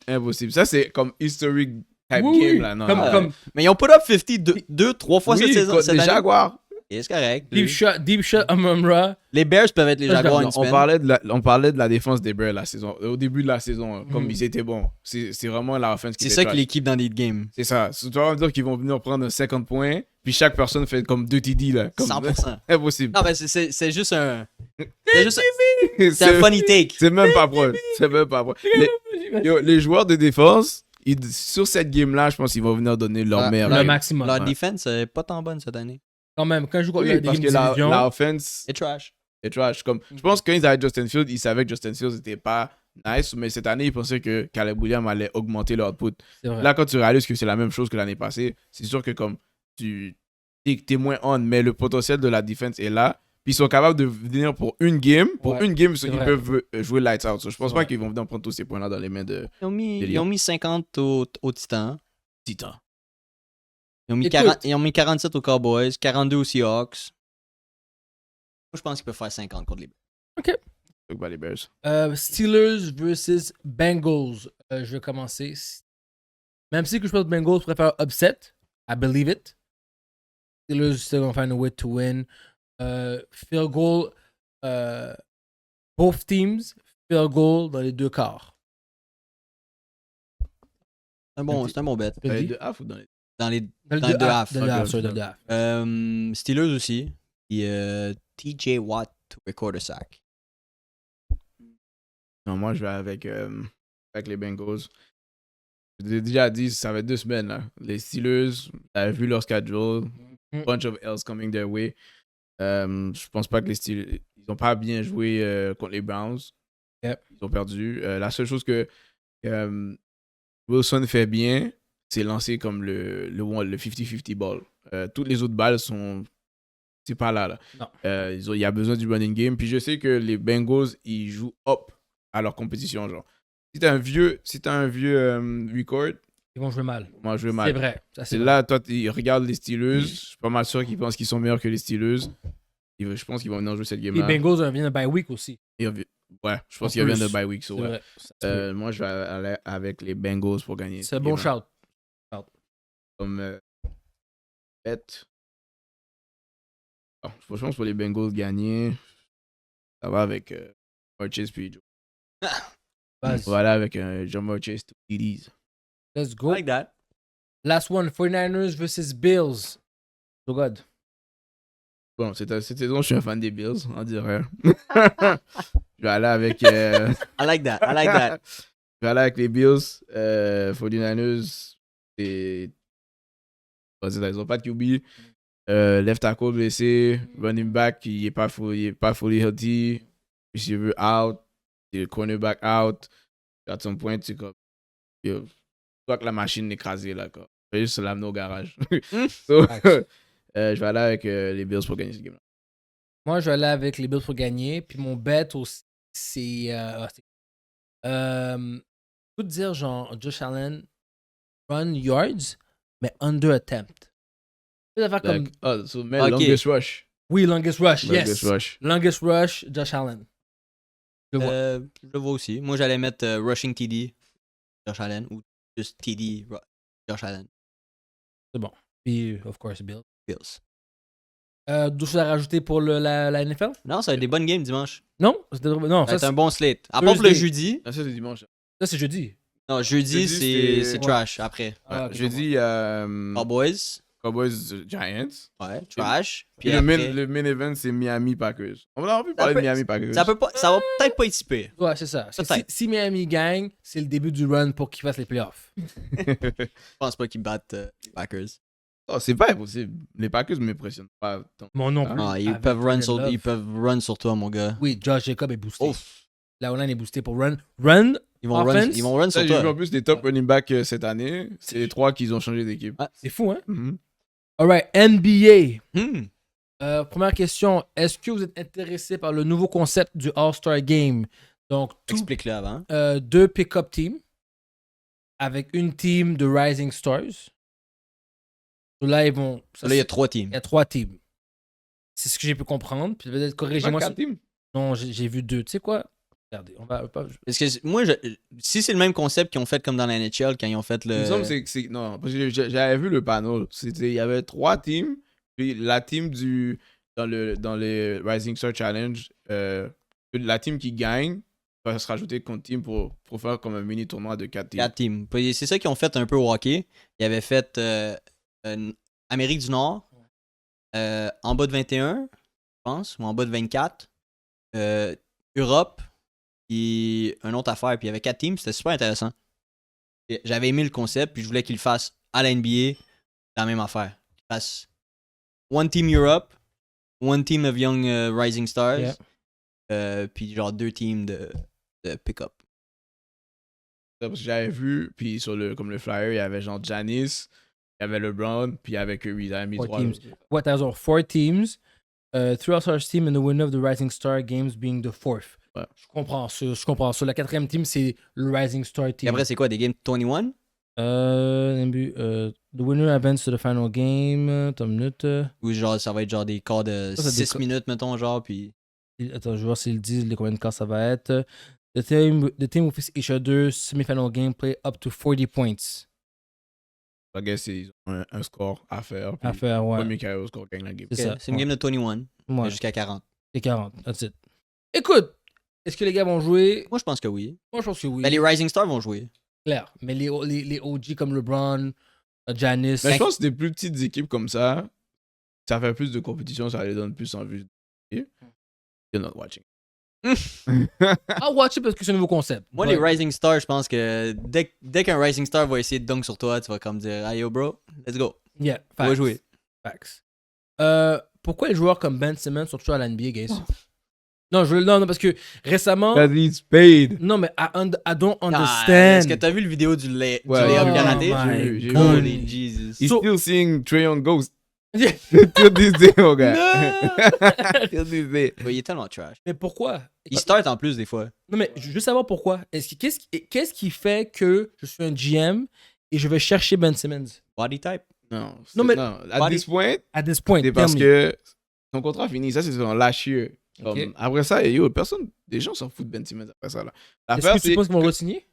Impossible. Ça, c'est comme historic type Oui, game, oui. là. Non, Comme, non. comme Mais ils ont put up 50 3 fois Oui, cette saison. contre Cette les année. Jaguars. Et c'est correct. deep shot, Amon-Ra. Les Bears peuvent être les Jaguars une On semaine. parlait de la défense des Bears la saison, au début de la saison, hein, comme ils étaient bons. C'est vraiment la offense qui C'est était ça trash. qui l'équipe dans les games. C'est ça. Tu vas me dire qu'ils vont venir prendre un 50 points, puis chaque personne fait comme 2 TD, là. Comme... 100%. Impossible. Non, mais c'est juste un. C'est un funny take. C'est même pas proche. C'est même pas proche. Les joueurs de défense, sur cette game-là, je pense qu'ils vont venir donner leur Ah, meilleur. Le game. maximum. Leur Ouais. défense est pas tant bonne cette année. Quand même, quand je joue contre Oui, la parce que division, la offense C'est trash. est trash. Comme, je pense que quand ils avaient Justin Fields, ils savaient que Justin Fields n'était pas nice, mais cette année, ils pensaient que Caleb Williams allait augmenter leur output. c'est vrai. Là, quand tu réalises que c'est la même chose que l'année passée, c'est sûr que comme t'es moins on, mais le potentiel de la défense est là. Puis ils sont capables de venir pour une game. Pour Ouais, une game, c'est ils vrai. peuvent jouer lights out. So, je pense Ouais. pas qu'ils vont venir prendre tous ces points-là dans les mains de Ils ont mis 50 aux Titans. Titan. Ils ont mis, Écoute. 40 ils ont mis 47 aux Cowboys, 42 aux Seahawks. Moi, je pense qu'ils peuvent faire 50 contre les Bears. Donc, bah, les Bears. Steelers versus Bengals. Je vais commencer. Même si que je pense que Bengals préfèrent upset, I believe it. Steelers still gonna find a way to win. Field goal. Both teams, field goal dans les deux quarts. C'est un bon bet. Je te dis. De half ou dans les... Dans les Dans le dans le deux deux half. half. Dans le half, Ok, sorry, ok. dans le half. Steelers aussi. Et TJ Watt to record a sack. Non, moi, je vais avec les Bengals. Je l'ai déjà dit, ça fait 2 semaines. Là. Les Steelers, j'avais vu leur schedule. Bunch of L's coming their way. Je pense pas que les Steelers... Ils n'ont pas bien joué contre les Browns. Yep. Ils ont perdu. La seule chose que Wilson fait bien, c'est lancer comme le 50-50 ball. Toutes les autres balles sont... C'est pas là. Non. Il y a besoin du running game. Puis je sais que les Bengals, ils jouent up à leur compétition. Genre. Si t'as un vieux record, Ils vont jouer mal. moi je vais mal. C'est vrai. Ça, C'est vrai. là, toi, ils regardent les Steelers. Je suis pas mal sûr qu'ils pensent qu'ils sont meilleurs que les Steelers. Je pense qu'ils vont venir jouer cette Les game-là. Bengals viennent de bye week aussi. Ouais, je pense En qu'ils viennent de plus. bye week. C'est So, ouais. vrai. C'est Moi, je vais aller avec les Bengals pour gagner. un cette bon game-là. shout. Comme bet. Je pense pour les Bengals gagner, ça va avec Chase puis Joe. Vas-y. Voilà, avec Jamar Chase to TDs. Let's I go. like that. Last one, 49ers versus Bills. So good. Bon, cette saison, je suis un fan des Bills, on dirait. Je vais aller avec... I like that. I like that. Je vais aller avec les Bills. 49ers, c'est... Ils ont pas de QB. Left tackle blessé. Running back, il est pas fully healthy. Receiver out. Le cornerback out. À son point, c'est comme... Yo, je crois que la machine est écrasée, là. Quoi. Je vais juste l'amener au garage. So, je vais aller avec les Bills pour gagner cette game-là. Moi, je vais aller avec les Bills pour gagner. Puis mon bet aussi, c'est. Je peux te dire, genre, Josh Allen, run yards, mais under attempt. Tu peux faire comme. So, mais Ok. longest rush. Oui, longest rush, Longest yes. rush. Longest rush, Josh Allen. Je le vois. Je le vois aussi. Moi, j'allais mettre Rushing TD, Josh Allen, ou juste TD, Josh Allen. Puis, of course, Bill. Bills. D'autres choses à rajouter pour la NFL? Non, ça va être des bonnes games dimanche. Non? Non, Ça va ça, être un bon slate. À part pour le Thursday. jeudi. Ah, ça, c'est dimanche. c'est jeudi. Non, jeudi, Jeudi, c'est c'est- trash après. Ah, ok, Jeudi, je il y a Cowboys, Cowboys Giants. ouais, trash. Puis Puis après, le main event, c'est Miami Packers. On va plus parler de peut- Miami Packers. ça va peut-être pas être si pire. Ouais, c'est ça. Si, Peut-être. si Miami gagne, c'est le début du run pour qu'ils fassent les playoffs. Je pense pas qu'ils battent les Packers. Oh, c'est pas impossible. Les Packers m'impressionnent pas tant. Mon nom plus. Ah, ils Avec peuvent Jordan Love. run sur toi, mon gars. Oui, Josh Jacob est boosté. Ouf. La O-line est boostée pour run. Run? Ils vont Offense? run Ça, sur j'ai vu en toi. plus des top running backs cette année. C'est les 3 qui ont changé d'équipe. Ah, C'est fou, hein? Mhm. Alright, NBA. hmm. Première question. Est-ce que vous êtes intéressé par le nouveau concept du All-Star Game? Donc, Explique-le avant. 2 pick-up teams avec une team de Rising Stars. Là, ils vont. Là, il y a 3 teams. Il y a 3 teams. C'est ce que j'ai pu comprendre. Puis peut-être corrigez-moi. Pas Si... 4 teams. Non, j'ai vu 2. Tu sais quoi? Regardez, on va pas. Parce que moi, si c'est le même concept qu'ils ont fait comme dans la NHL quand ils ont fait Il me semble que c'est. Non, parce que j'avais vu le panel. Il y avait 3 teams. Puis la team dans les Rising Star Challenge, la team qui gagne va se rajouter contre team pour faire comme un mini tournoi de 4 teams. 4 teams. Puis c'est ça qu'ils ont fait un peu au hockey. Ils avaient fait Amérique du Nord, en bas de 21, je pense, ou en bas de 24. Europe, puis une autre affaire. Puis il y avait 4 teams, c'était super intéressant. Et j'avais aimé le concept, puis je voulais qu'ils le fassent à la NBA, la même affaire. Qu'ils fassent One Team Europe, One Team of Young Rising Stars, puis genre 2 teams de pick-up. Parce que j'avais vu, puis sur comme le flyer, il y avait genre Giannis, il y avait LeBron, puis avec Curry, ils avaient mis 4 3 teams. Ouais, t'as raison. 4 teams. 3 All-Stars team and the winner of the Rising Star Games being the 4th. Ouais. Je comprends ça. La 4e team, c'est le Rising Star Et team. après, c'est quoi, des games 21? The winner advances to the final game. Attends une minute. Ou genre, ça va être genre des quarts de Ça, 6 minutes, mettons, genre, puis... Attends, je vais voir s'ils disent combien de quarts ça va être. The team will face each other semi-final gameplay up to 40 points. I guess ils ont un score à faire. Puis À faire, le ouais. premier qui arrive au score gagne la game. C'est ça. C'est une game de 21, Ouais. jusqu'à 40. C'est 40. That's it. Écoute, est-ce que les gars vont jouer? Moi, je pense que oui. Moi, je pense que oui. Ben, les Rising Stars vont jouer. Clair. Mais les OG comme LeBron, Giannis. Mais je pense que des plus petites équipes comme ça fait plus de compétition, ça les donne plus envie. You're not watching. I'll watch it parce que c'est un nouveau concept. Moi, But- les Rising Stars, je pense que dès qu'un Rising Star va essayer de dunk sur toi, tu vas comme dire, hey yo, bro, let's go. Yeah, On va facts. jouer. Facts. Pourquoi les joueurs comme Ben Simmons sont toujours à la NBA, guys? Non, non, parce que récemment. That he's paid. Non, mais I don't Ah, understand. Est-ce que t'as vu le vidéo du Ouais, layup oh karaté? my J'ai vu. God. Holy Jesus. He's So- still seeing Trae Young Ghost. Yeah. Till this day, mon gars. Non! Till this day. Ouais, il est tellement trash. Mais pourquoi? Il start en plus des fois. Non, mais je veux savoir pourquoi. Qu'est-ce qui fait que je suis un GM et je vais chercher Ben Simmons? Body type. Non, Non, mais- at Body- this point, At this point, c'est parce tell me. que son contrat finit. Ça, c'est son last year. Comme, Ok. Après ça, yo, des gens s'en foutent de Ben Simmons après ça. Là. Est-ce L'affaire, que tu c'est. penses qu'ils vont le re-signer?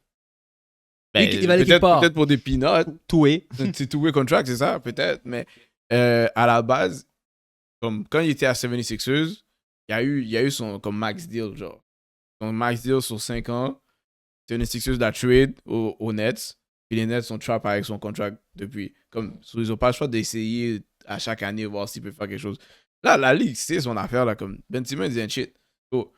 Ben, il va aller quelque part. peut-être pour des peanuts. Toué. C'est two-way contract, c'est ça, peut-être. Mais à la base, comme quand il était à 76ers, il y a eu son comme max deal, genre. Son max deal sur 5 ans. 76ers la trade aux Nets. Puis les Nets sont trap avec son contract depuis. Comme, ils n'ont pas le choix d'essayer à chaque année, voir s'ils peuvent faire quelque chose. Là, la Ligue, c'est son affaire, là, comme Ben Simmons is in shit. So,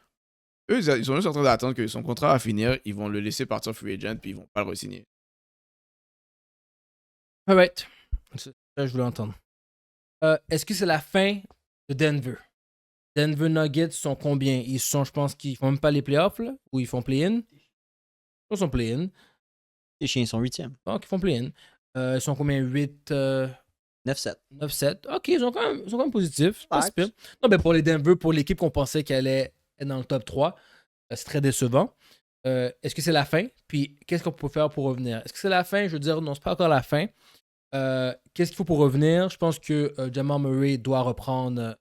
eux, ils sont juste en train d'attendre que son contrat va finir, ils vont le laisser partir free agent, puis ils vont pas le re-signer. Alright. C'est ça que je voulais entendre. Est-ce que c'est la fin de Denver? Denver Nuggets sont combien? Ils sont, je pense qu'ils font même pas les playoffs, là? Ou ils font play-in? Ils sont play-in. Les chiens sont 8e. Donc, ils font play-in. Ils sont combien? 8, 9-7. 9-7. Ok, ils sont quand même positifs. C'est pas si Facts. pire. Non, mais pour les Denver, pour l'équipe qu'on pensait qu'elle allait être dans le top 3, c'est très décevant. Est-ce que c'est la fin? Puis, qu'est-ce qu'on peut faire pour revenir? Est-ce que c'est la fin? Je veux dire, non, c'est pas encore la fin. Qu'est-ce qu'il faut pour revenir? Je pense que Jamal Murray doit reprendre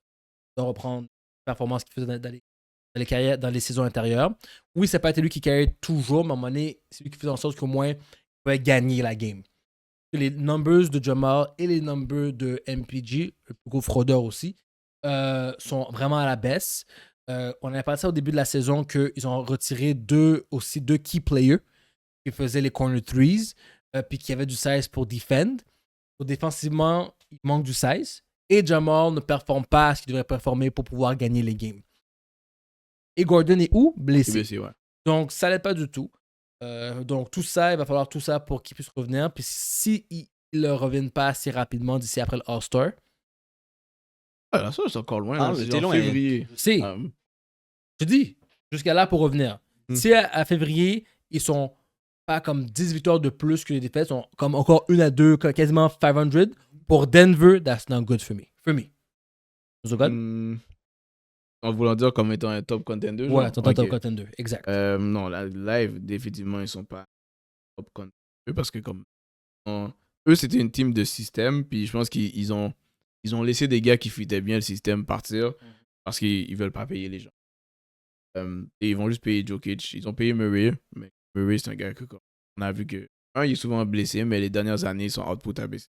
de reprendre la performance qu'il faisait dans les carrières, dans les saisons antérieures. Oui, ça n'a pas été lui qui carrière toujours, mais à un moment donné, c'est lui qui faisait en sorte qu'au moins, il pouvait gagner la game. Les numbers de Jamal et les numbers de MPG, le plus gros fraudeur aussi, sont vraiment à la baisse. On avait parlé de ça au début de la saison qu'ils ont retiré deux key players qui faisaient les corner threes puis qui avaient du size pour defend. Défensivement, il manque du size et Jamal ne performe pas ce qu'il devrait performer pour pouvoir gagner les games. Et Gordon est où? Blessé. Ouais. Donc, ça l'aide pas du tout. Donc, tout ça, il va falloir tout ça pour qu'il puisse revenir. Puis, s'ils ne reviennent pas assez rapidement d'ici après le All-Star. Ah, là, ça, c'est encore loin. Ah, là, c'est t'es en loin. février. C'est, je dis, jusqu'à là pour revenir. Si à février, ils sont pas comme 10 victoires de plus que les défaites, ils sont comme encore 1 à 2, quasiment 500. Pour Denver, that's not good for me. En voulant dire comme étant un top contender. Ouais, genre? ton Ok. top contender, exact. Non, la live, définitivement, ils sont pas top contender parce que comme eux, c'était une team de système, puis je pense qu'ils ont laissé des gars qui fitaient bien le système partir parce qu'ils veulent pas payer les gens. Et ils vont juste payer Jokic. Ils ont payé Murray, mais Murray, c'est un gars que on a vu que il est souvent blessé, mais les dernières années, son output a baissé.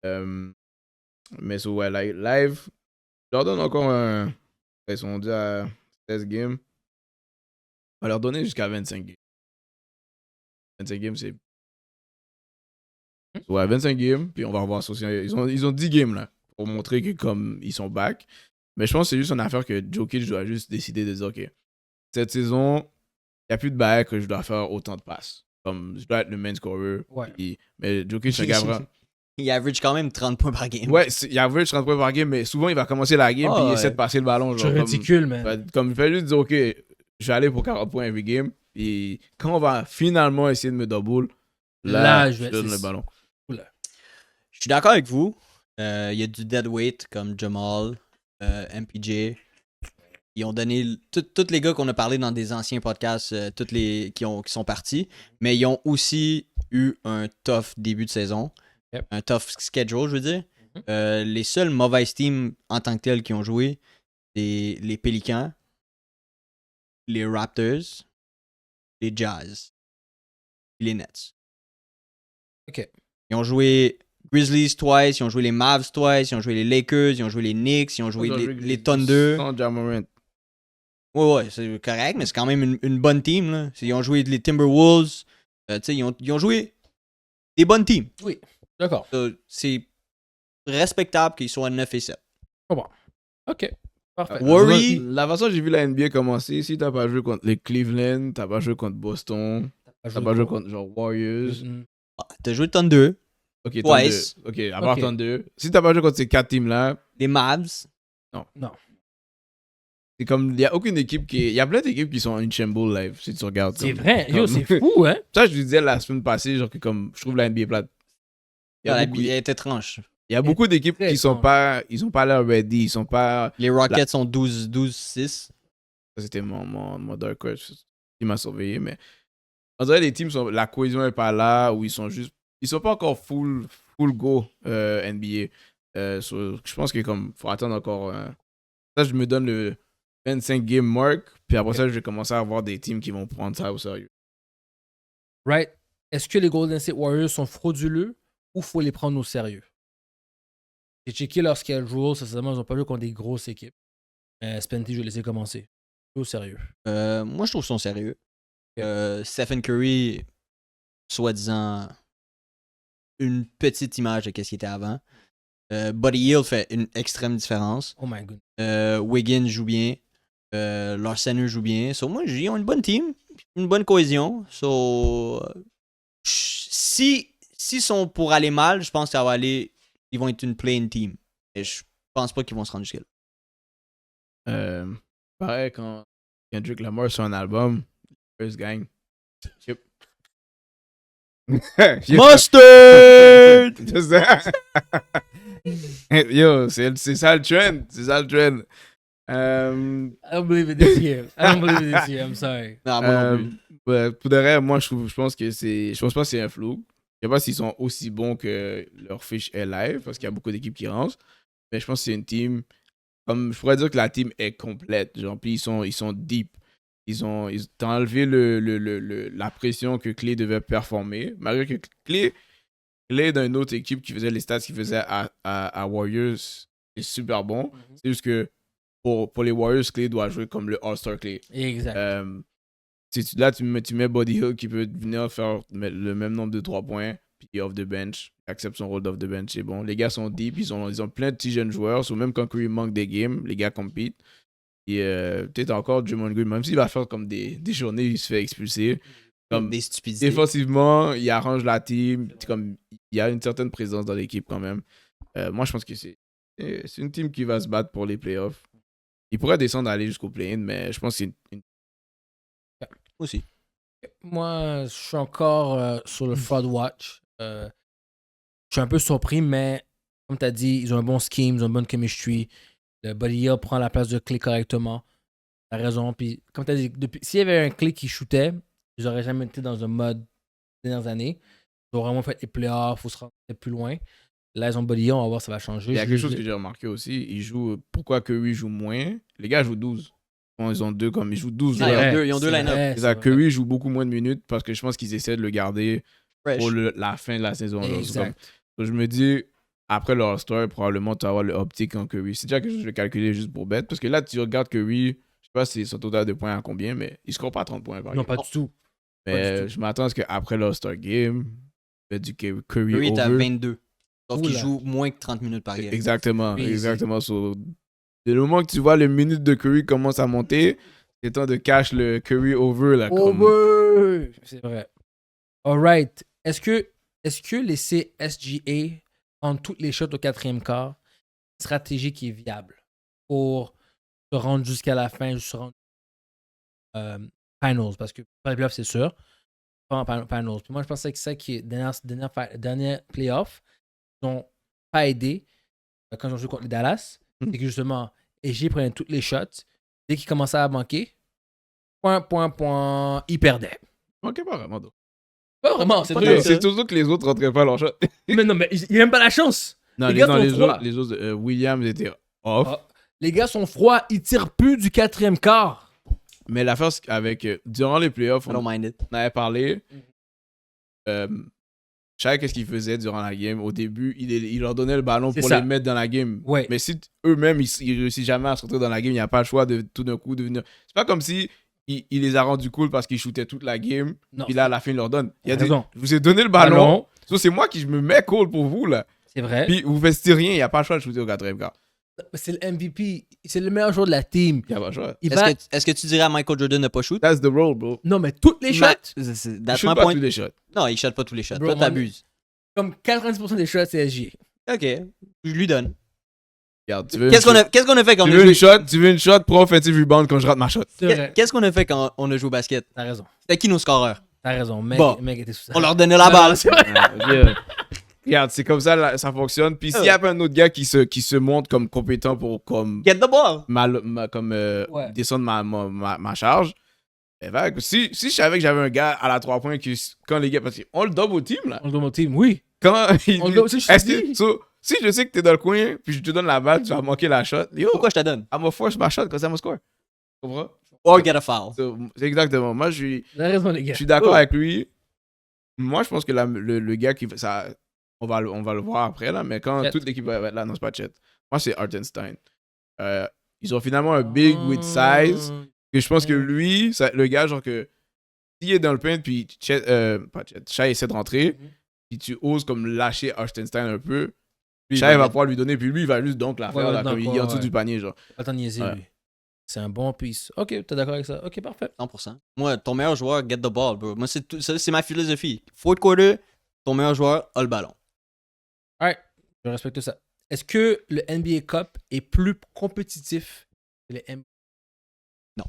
Mais ouais, live, je leur donne encore un. Ils sont rendus à 16 games. On va leur donner jusqu'à 25 games. 25 games, c'est. Ouais, 25 games, puis on va revoir ça aussi. Ils ont 10 games là, pour montrer que comme ils sont back. Mais je pense que c'est juste une affaire que Jokic doit juste décider de dire, OK, cette saison, il n'y a plus de bail que je dois faire autant de passes. Comme je dois être le main scorer. Ouais. Mais Jokic, c'est un gars vraiment. Il average quand même 30 points par game. Ouais, il average 30 points par game, mais souvent il va commencer la game puis il essaie de passer le ballon. C'est ridicule, man. Comme il fait juste dire, OK, je vais aller pour 40 points every game. Puis quand on va finalement essayer de me double, là je donne le ballon. Je suis d'accord avec vous. Il y a du deadweight comme Jamal, MPJ. Ils ont donné tous les gars qu'on a parlé dans des anciens podcasts, tous les qui sont partis, mais ils ont aussi eu un tough début de saison. Yep. Un tough schedule, je veux dire. Les seules mauvaises teams en tant que telles qui ont joué, c'est les Pelicans, les Raptors, les Jazz, et les Nets. OK. Ils ont joué Grizzlies twice, ils ont joué les Mavs twice, ils ont joué les Lakers, ils ont joué les Knicks, ils ont joué les Thunder. Sans Ja Morant. Ouais, c'est correct, mais c'est quand même une bonne team. Là. Ils ont joué les Timberwolves. Ils ont joué des bonnes teams. Oui, d'accord. C'est respectable qu'ils soient 9 et 7. OK, parfait. Worry. La façon dont j'ai vu la NBA commencer, si t'as pas joué contre les Cleveland, t'as pas joué contre Boston, t'as pas joué contre genre Warriors. T'as joué Thunder. Ok, Twice. Thunder. Ok, à part Thunder. Si t'as pas joué contre ces 4 teams-là. Les Mavs. Non. C'est comme, il y a aucune équipe qui est. Il y a plein d'équipes qui sont unchamble live, si tu regardes. C'est comme- vrai. Yo, comme- c'est fou, hein? Ça, je lui disais la semaine passée, genre que comme, je trouve la NBA plate. Il y a beaucoup, Elle est étrange. il y a beaucoup d'équipes très qui sont étrange. pas. Ils sont pas là ready, ils sont pas. Les Rockets sont 12-6. Ça, c'était mon dark horse qui m'a surveillé, mais. On dirait les teams sont. La cohésion est pas là, ou ils sont juste. Ils sont pas encore full go NBA. Je pense que comme. Faut attendre encore. Ça, je me donne le 25 game mark, puis après ça, je vais commencer à avoir des teams qui vont prendre ça au sérieux. Right. Est-ce que les Golden State Warriors sont frauduleux ou faut les prendre au sérieux? J'ai checké leur schedule, sincèrement, ils n'ont pas joué contre des grosses équipes. Spenty, je vais laisser commencer. Au sérieux. Moi, je trouve qu'ils sont sérieux. Stephen Curry, soi-disant, une petite image de ce qu'il était avant. Buddy Hield fait une extrême différence. Oh my god. Wiggins joue bien. Larsen joue bien. So, moi, ils ont une bonne team. Une bonne cohésion. So, si sont pour aller mal, je pense que ça va aller. Ils vont être une play-in team. Et je pense pas qu'ils vont se rendre jusqu'à là. Pareil, quand Kendrick Lamar sur un album, First Gang. Yep. Mustard! C'est ça. Yo, c'est ça le trend. C'est ça le trend. I don't believe it this year. I'm sorry. Non, moi non plus. Ouais, pour de vrai, moi, je pense que c'est. Je pense pas que c'est un flou. Je sais pas s'ils sont aussi bons que leur fiche est live, parce qu'il y a beaucoup d'équipes qui rentrent. Mais je pense que c'est une team comme je pourrais dire que la team est complète, genre, puis ils sont deep. Ils ont enlevé la pression que Clay devait performer, malgré que Clay d'une autre équipe qui faisait les stats qu'il faisait à Warriors est super bon. C'est juste que pour les Warriors, Clay doit jouer comme le All-Star Clay. Exact. Là, tu mets Buddy Hield qui peut venir faire le même nombre de 3 points, puis off the bench, accepte son rôle d'off the bench, c'est bon. Les gars sont deep, ils ont plein de petits jeunes joueurs, même quand Curry manque des games, les gars compitent. Et peut-être encore Draymond Green, même s'il va faire comme des journées, il se fait expulser. Comme, des stupidités. Défensivement, il arrange la team, comme, il y a une certaine présence dans l'équipe quand même. Moi, je pense que c'est une team qui va se battre pour les playoffs. Il pourrait descendre aller jusqu'au play-in, mais je pense que c'est une... Aussi. Moi, je suis encore sur le fraud watch. Je suis un peu surpris, mais comme tu as dit, ils ont un bon scheme, ils ont une bonne chemistry. Le Buddy Hield prend la place de Clay correctement. T'as raison. Puis, comme tu as dit, s'il y avait un Clay qui shootait, ils n'auraient jamais été dans un mode des dernières années. Ils auraient vraiment fait les playoffs ou se rendre plus loin. Là, ils ont Buddy Hield, on va voir si ça va changer. Il y a quelque chose que j'ai remarqué aussi. Pourquoi Curry joue moins? Les gars jouent 12. Bon, ils ont deux comme ils jouent 12 joueurs. Ils ont deux line-up. Curry joue beaucoup moins de minutes parce que je pense qu'ils essaient de le garder pour la fin de la saison. Donc, je me dis, après le All-Star, probablement tu vas avoir le optique en Curry. C'est déjà quelque chose que je vais calculer juste pour bête. Parce que là, tu regardes Curry, je sais pas si son total de points à combien, mais il score pas 30 points par exemple. Non, pas du tout. Mais je m'attends à ce qu'après le All-Star Game, il y ait du Curry over. est à 22. Sauf qu'il joue moins que 30 minutes par game. Exactement. Dès le moment que tu vois les minutes de Curry commencent à monter, c'est temps de cash le Curry over. Là, over! C'est vrai. Alright. Est-ce que laisser SGA en toutes les shots au 4e quart, une stratégie qui est viable pour se rendre jusqu'à la fin, se rendre finals? Parce que pour les playoffs, c'est sûr. Pas en finals. Puis moi, je pensais que ça qui est dernier playoff, ils n'ont pas aidé quand ils ont joué contre les Dallas. C'est que justement, SGA prenait toutes les shots. Dès qu'il commençait à manquer, il perdait. Ok, pas vraiment. Pas vraiment, c'est C'est toujours que les autres rentraient pas leur shot. Mais non, mais il n'y a même pas la chance. Non, les autres, Williams était off. Les gars sont froids, ils tirent plus du 4e quart. Mais l'affaire, c'est qu'avec durant les playoffs, on avait parlé. Je savais qu'est-ce qu'ils faisaient durant la game. Au début, il leur donnait le ballon pour les mettre dans la game. Ouais. Mais si eux-mêmes, ils réussissent jamais à se retrouver dans la game, il n'y a pas le choix de tout d'un coup devenir. C'est pas comme si il les a rendus cool parce qu'ils shootaient toute la game. Non. Puis là, à la fin, il leur donne. Il a dit, raison. je vous ai donné le ballon. C'est moi qui me mets cool pour vous, là. C'est vrai. Puis vous faites rien, il n'y a pas le choix de shooter au 4e quart. C'est le MVP. C'est le meilleur joueur de la team. Il n'y a pas le choix. Est-ce que tu dirais à Michael Jordan de ne pas shoot? That's the role, bro. Non, mais toutes les shots. Il shoot pas tous les shots. Non, il shot pas tous les shots. Bro, Toi, t'abuses. Comme 90% des shots, c'est SGA. Ok, je lui donne. Regarde, Qu'est-ce qu'on a fait quand on a joué? Tu veux une shot, pro offensive rebound quand je rate ma shot. Qu'est-ce qu'on a fait quand on a joué au basket? T'as raison. C'était qui nos scoreurs? T'as raison. Mec, Bon. mec était sous ça. On leur donnait la balle. C'est vrai. Regarde, c'est comme ça, ça fonctionne. Puis s'il y a pas un autre gars qui se montre comme compétent pour Get the ball. descendre ma charge, eh ben, si je savais que j'avais un gars à la 3 points quand les gars, parce qu'on le double team là. On le double team, oui. Quand il On le double team, si je sais que t'es dans le coin, puis je te donne la balle, tu vas manquer la shot. Yo, Pourquoi je te donne? I'm a force my shot, because I'm a score. Tu comprends? Or get a foul. C'est exactement. Moi, je T'as raison, les gars. suis d'accord avec lui. Moi, je pense que le gars qui fait ça, on va le voir après, là, mais quand toute l'équipe va être là, non, c'est pas Chet. Moi, c'est Hartenstein. Ils ont finalement un big with size. Que je pense que lui, le gars, genre que s'il est dans le paint, puis Shai essaie de rentrer, puis tu oses comme lâcher Hartenstein un peu, Shai va pouvoir lui donner, puis lui, il va juste donc la faire, là, comme il est en dessous du panier, genre. Attends, niaiser, lui. C'est un bon piece. Ok, t'es d'accord avec ça? Ok, parfait. 100%. Moi, ton meilleur joueur, get the ball, bro. Moi, c'est ma philosophie. Fourth quarter, ton meilleur joueur a le ballon. Alright, je respecte ça. Est-ce que le NBA Cup est plus compétitif que le NBA? Non.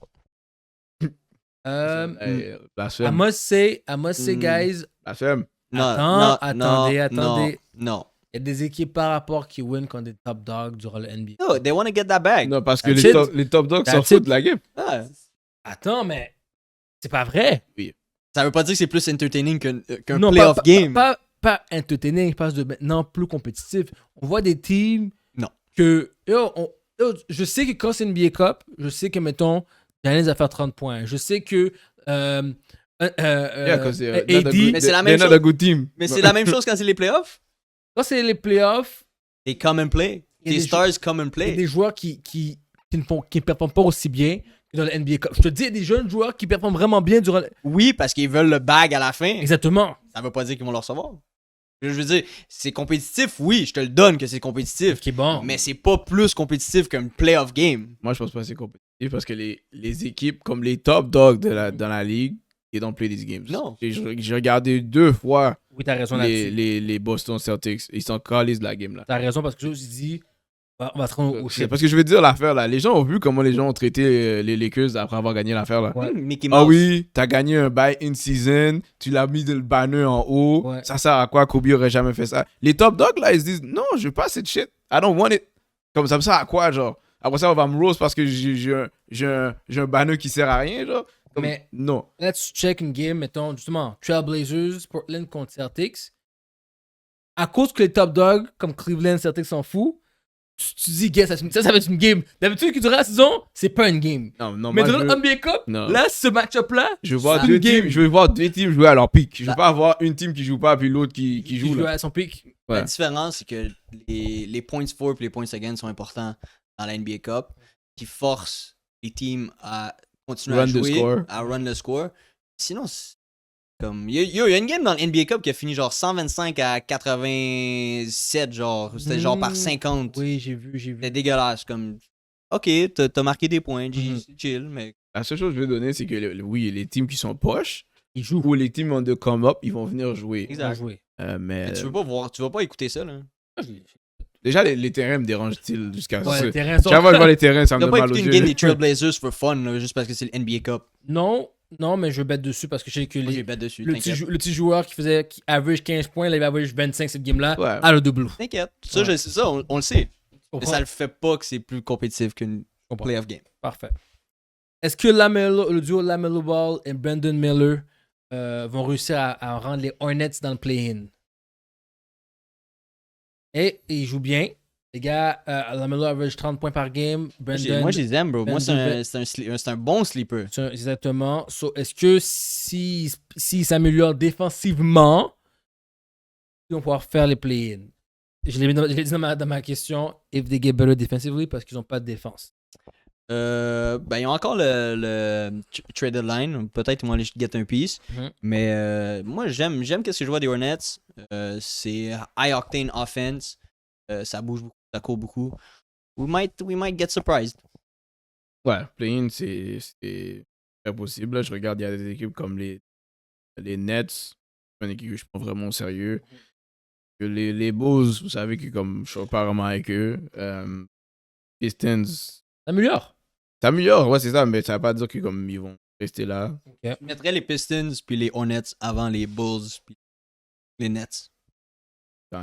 Blasphème. I must say, guys. Blasphème. Attendez. Non. Il y a des équipes par rapport qui win contre des top dogs durant le NBA. No, they want to get that bag. Non, parce que That's les top dogs That's s'en foutent de la game. Ah, Attends, mais c'est pas vrai. ça veut pas dire que c'est plus entertaining qu'un Non, playoff game. Pas entertaining, je passe de maintenant plus compétitif. On voit des teams Non. que Je sais que quand c'est une NBA Cup, je sais que, mettons, Giannis va faire 30 points. Je sais que Yeah, because they're AD, not a good, Mais c'est la they're même not chose. a good team. Mais c'est la même chose quand c'est les playoffs. quand c'est les playoffs, They come and play. Il y a Les des stars come and il y a play. des joueurs qui ne performent pas aussi bien que dans la NBA Cup. Je te dis, il y a des jeunes joueurs qui performent vraiment bien durant... Oui, parce qu'ils veulent le bag à la fin. Exactement. Ça veut pas dire qu'ils vont le recevoir. Je veux dire, c'est compétitif, oui, je te le donne que c'est compétitif. Qui est bon. Mais c'est pas plus compétitif qu'un playoff game. Moi, je pense pas que c'est compétitif parce que les équipes comme les top dogs dans la ligue, ils don't play these games. Non. J'ai regardé 2 fois Oui, t'as raison là-dessus. les Boston Celtics. Ils sont calés de la game là. T'as raison parce que je me suis dit, on va se rendre au C'est chip. parce que je veux dire l'affaire là. Les gens ont vu comment les gens ont traité les Lakers après avoir gagné l'affaire là. Ouais. Mickey Mouse. Ah oui, t'as gagné un buy-in season, tu l'as mis le banner en haut. Ouais. Ça sert à quoi? Kobe aurait jamais fait ça. Les top dogs là, ils se disent non, je veux pas cette shit. I don't want it. Comme ça me sert à quoi, genre? Après ça, on va me roast parce que j'ai un banner qui sert à rien, genre. Comme, Mais- non. Let's check une game, mettons, justement, Trailblazers, Portland contre Celtics. À cause que les top dogs, comme Cleveland, Celtics s'en foutent, tu dis, guess, ça va être une game. D'habitude, qui durant la saison, c'est pas une game. Non, Mais moi, durant je le veux, NBA Cup, Non. là, ce match-up-là, je veux voir c'est deux une game. teams, je veux voir 2 teams jouer à leur pic. Je veux pas avoir une team qui joue pas puis l'autre qui qui joue joue là. à son pic. Ouais. La différence, c'est que les points for et les points against sont importants dans la NBA Cup, qui forcent les teams à continuer Run à the jouer, score. à run le score. Sinon, c'est comme... Il y a une game dans le NBA Cup qui a fini genre 125 à 87, genre. C'était genre par 50. Oui, j'ai vu. C'était dégueulasse, comme... Ok, t'as marqué des points, Mhm. c'est chill, mais... La seule chose que je veux donner, c'est que oui, les teams qui sont poches Il joue. ou les teams on the come up, ils vont venir jouer. Il va Exact. jouer. Mais Mais tu veux pas voir, tu vas pas écouter ça, là. déjà, les terrains me dérangent-ils jusqu'à Ouais, ça. les terrains sont... Chaque fois que je vois les terrains, ça Tu me vas donne pas mal aux écouter une yeux. game des Trailblazers for fun, là, juste parce que c'est le NBA Cup. Non, mais je vais bet dessus parce que je sais que Moi, j'ai les, bet dessus, le, t'inquiète. le petit joueur qui average 15 points, là, il va average 25 cette game-là, Ouais. à le double. T'inquiète. Ça, Ouais. je sais ça, on le sait. Mais Comprends? ça le fait pas que c'est plus compétitif qu'une comprends. playoff game. Parfait. Est-ce que le duo Lamelo Ball et Brandon Miller vont réussir à rendre les Hornets dans le play-in? Et ils jouent bien. Les gars, Lamelo average 30 points par game. Brandon, Moi, je les aime, bro. Moi, Brandon- c'est un bon sleeper. exactement. So, est-ce que s'ils s'améliorent défensivement, ils vont pouvoir faire les play-in? Je l'ai dit dans ma question, if they get better defensively, parce qu'ils n'ont pas de défense. Ben, ils ont encore le trade deadline. Peut-être qu'ils vont aller get un piece. Mhm. Mais moi, j'aime qu'est-ce que je vois des Hornets. C'est high octane offense. Ça bouge beaucoup, ça court beaucoup. We might get surprised. Ouais, play-in, c'est très possible. Là, je regarde, il y a des équipes comme les Nets, une équipe que je prends vraiment au sérieux. Que les Bulls, vous savez que comme je suis pas vraiment avec eux. Pistons, Ça améliore. ça améliore, ouais, c'est ça, mais ça veut pas dire que comme ils vont rester là. Je mettrais les Pistons puis les Hornets avant les Bulls puis les Nets. Ouais.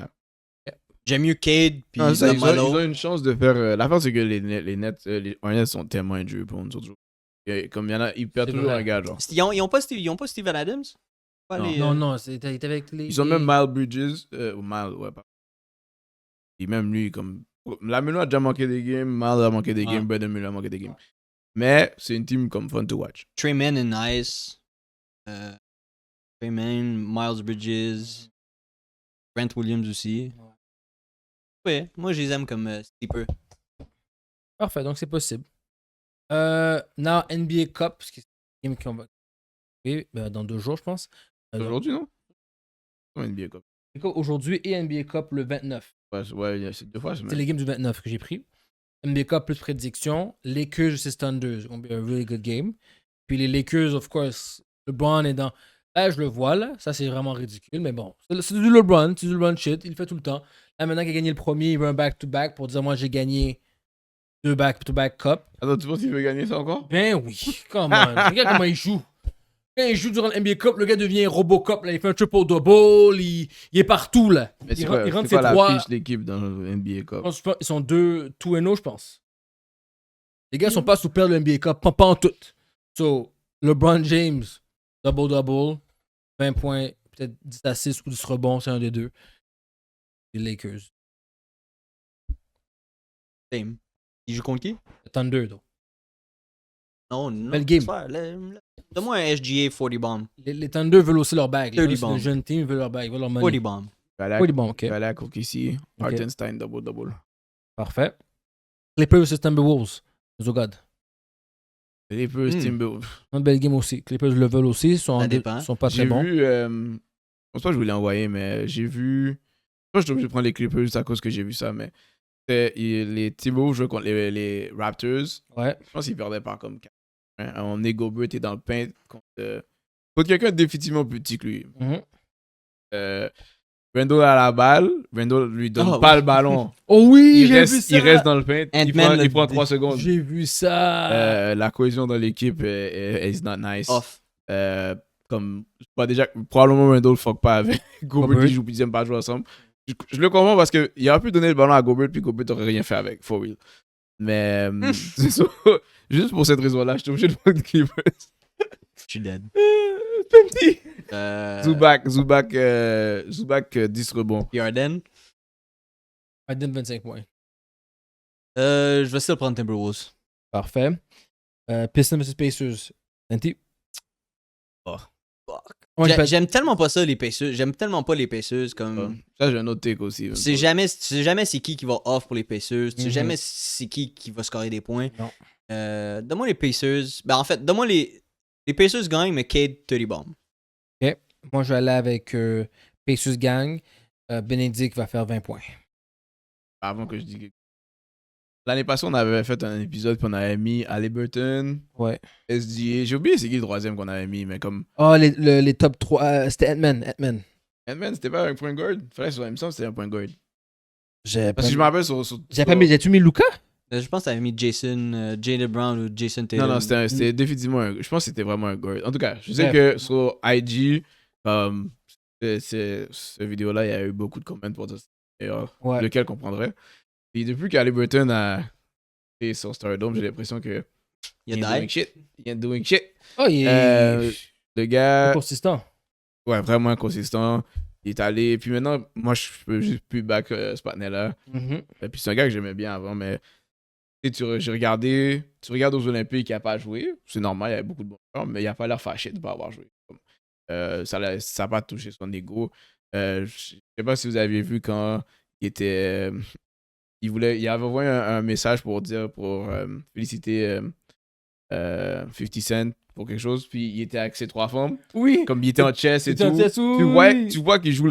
J'aime mieux Cade puis Non, ça, ils Lamelo. ont une chance de faire. L'affaire, c'est que les Nets, les Hornets sont tellement injurieux pour nous autres. Et comme il y en a, ils perdent C'est toujours vrai. un gars, genre. Ils ont pas Steven Adams? Pas Non. les, Non, c'était avec les. Ils ont même Miles Bridges. Miles, ouais, pas. Et même lui, comme. Lamelo a déjà manqué des games, Miles a manqué des Ah. games, Brandon Miller a manqué des games. Mais c'est une team comme fun to watch. Trey Mann est nice. Trey Mann, Miles Bridges, Grant Williams aussi. Ouais, moi je les aime comme sleeper. Parfait, donc c'est possible. Now, NBA Cup, parce que c'est une game qu'on va. Oui, dans 2 jours, je pense. Aujourd'hui, non? Ouais, NBA Cup. Aujourd'hui et NBA Cup le 29. Ouais, c'est 2 fois la C'est semaine. les games du 29 que j'ai pris. NBA Cup plus prédiction. Lakers vs Thunders. On be a really good game. Puis les Lakers, of course, LeBron est dans. Là, je le vois, là. Ça, c'est vraiment ridicule. Mais bon, c'est du LeBron. C'est du LeBron shit. Il le fait tout le temps. Là, maintenant qu'il a gagné le premier, il veut un back-to-back pour dire moi, j'ai gagné 2 back-to-back Cup. Attends, tu penses qu'il veut gagner ça encore? Ben oui. Come on. Regarde comment il joue. Quand il joue durant le NBA Cup, le gars devient Robocop. Là. Il fait un triple-double. Il est partout, là. Mais c'est Il quoi, rentre c'est quoi ses la droits. fiche d'équipe dans le NBA Cup? Je pense ils sont 2-0, je pense. Les gars sont pas sous perdre le NBA Cup, pas en tout. So, LeBron James, double-double, 20 points, peut-être 10 assists ou 10 rebonds, c'est un des deux. Les Lakers. Same. Il joue contre qui? Le Thunder, donc. Non, non. Belle game. Donne-moi un SGA 40 bomb. Les Thunder veulent aussi leur bague. 30 Les bombs. jeunes teams veulent leur bague, ils veulent leur money. 40 bomb. Oui, bon, ok. Balak, OKC, Ok. Hartenstein, double. Parfait. Clippers versus Timberwolves. God. Clippers, Timberwolves. Une belle game aussi. Clippers le veulent aussi. Ils sont, Ça dépend. sont pas très J'ai bons. vu. Je pense pas que je voulais envoyer, mais j'ai vu. Je pense que je suis obligé de prendre les Clippers juste à cause que j'ai vu ça, mais. Les Timberwolves jouaient contre les Raptors. Ouais. Je pense qu'ils perdaient par comme 4. On est Gobert était dans le paint contre quelqu'un de définitivement plus petit que lui. Randall a la balle. Randall lui donne pas le ballon. Oh oui, Il j'ai vu reste, ça. il reste dans le paint. Ant-Man, Il prend 3 secondes. J'ai vu ça. La cohésion dans l'équipe is not nice. Off. Comme, pas déjà, probablement Randall fuck pas avec Gobert Gobert. qui joue, puis ils aiment pas jouer ensemble. Je le comprends parce qu'il aurait pu donner le ballon à Gobert, puis Gobert aurait rien fait avec, for real. Mais, c'est ça. Juste pour cette raison-là, je suis obligé de prendre Clippers. Je suis dead. Petit. Zubac, 10 rebonds. Yarden. Harden 25 points. Je vais still prendre Timberwolves. Parfait. Pistons versus Pacers. Anti. Fuck. Ouais, J'aime tellement pas ça, les Pacers. J'aime tellement pas les Pacers. Comme... Ça, j'ai un autre take aussi. Tu sais jamais c'est qui va off pour les Pacers. Tu sais Mhm. jamais c'est qui va scorer des points. Non. Donne-moi les Pacers. Ben, en fait, donne-moi les Pacers gagnent, mais Cade 30 bombs. Moi, je vais aller avec Pacers Gang. Benedict va faire 20 points. Avant que je dise. L'année passée, on avait fait un épisode, puis on avait mis Haliburton, Ouais. SGA. J'ai oublié c'est qui le troisième qu'on avait mis, mais comme. Oh, les top 3. C'était Ant-Man. Ant-Man, c'était pas un point guard. Fallait que il me semble que c'était un point guard. J'ai Parce que je me rappelle sur. J'ai-tu mis Luca? Je pense que t'avais mis Jason, Jalen Brown ou Jason Tatum. Non, c'était définitivement un. Je pense que c'était vraiment un guard. En tout cas, je sais Ouais. que sur IG, ce vidéo-là, il y a eu beaucoup de commentaires pour dire Ouais. lequel qu'on prendrait. Puis depuis qu'Haliburton a fait son Stardom, j'ai l'impression que. Il ain't a doing die. shit. Il ain't doing shit. Oh, il est Le gars. consistant. Ouais, vraiment inconsistant. Il est allé. Puis maintenant, moi, je peux juste plus back ce partenaire-là. Mhm. Et puis c'est un gars que j'aimais bien avant, mais j'ai regardé. Tu regardes aux Olympiques, il n'a pas joué. C'est normal, il y avait beaucoup de bons joueurs, mais il n'a pas l'air fâché de ne pas avoir joué. Ça n'a pas touché son ego. Je sais pas si vous avez vu quand il était. Il avait envoyé un message pour féliciter 50 Cent pour quelque chose, puis il était avec ses 3 femmes. Oui. Comme il était en chess et Il était en tout. chess, Tu vois qu'il joue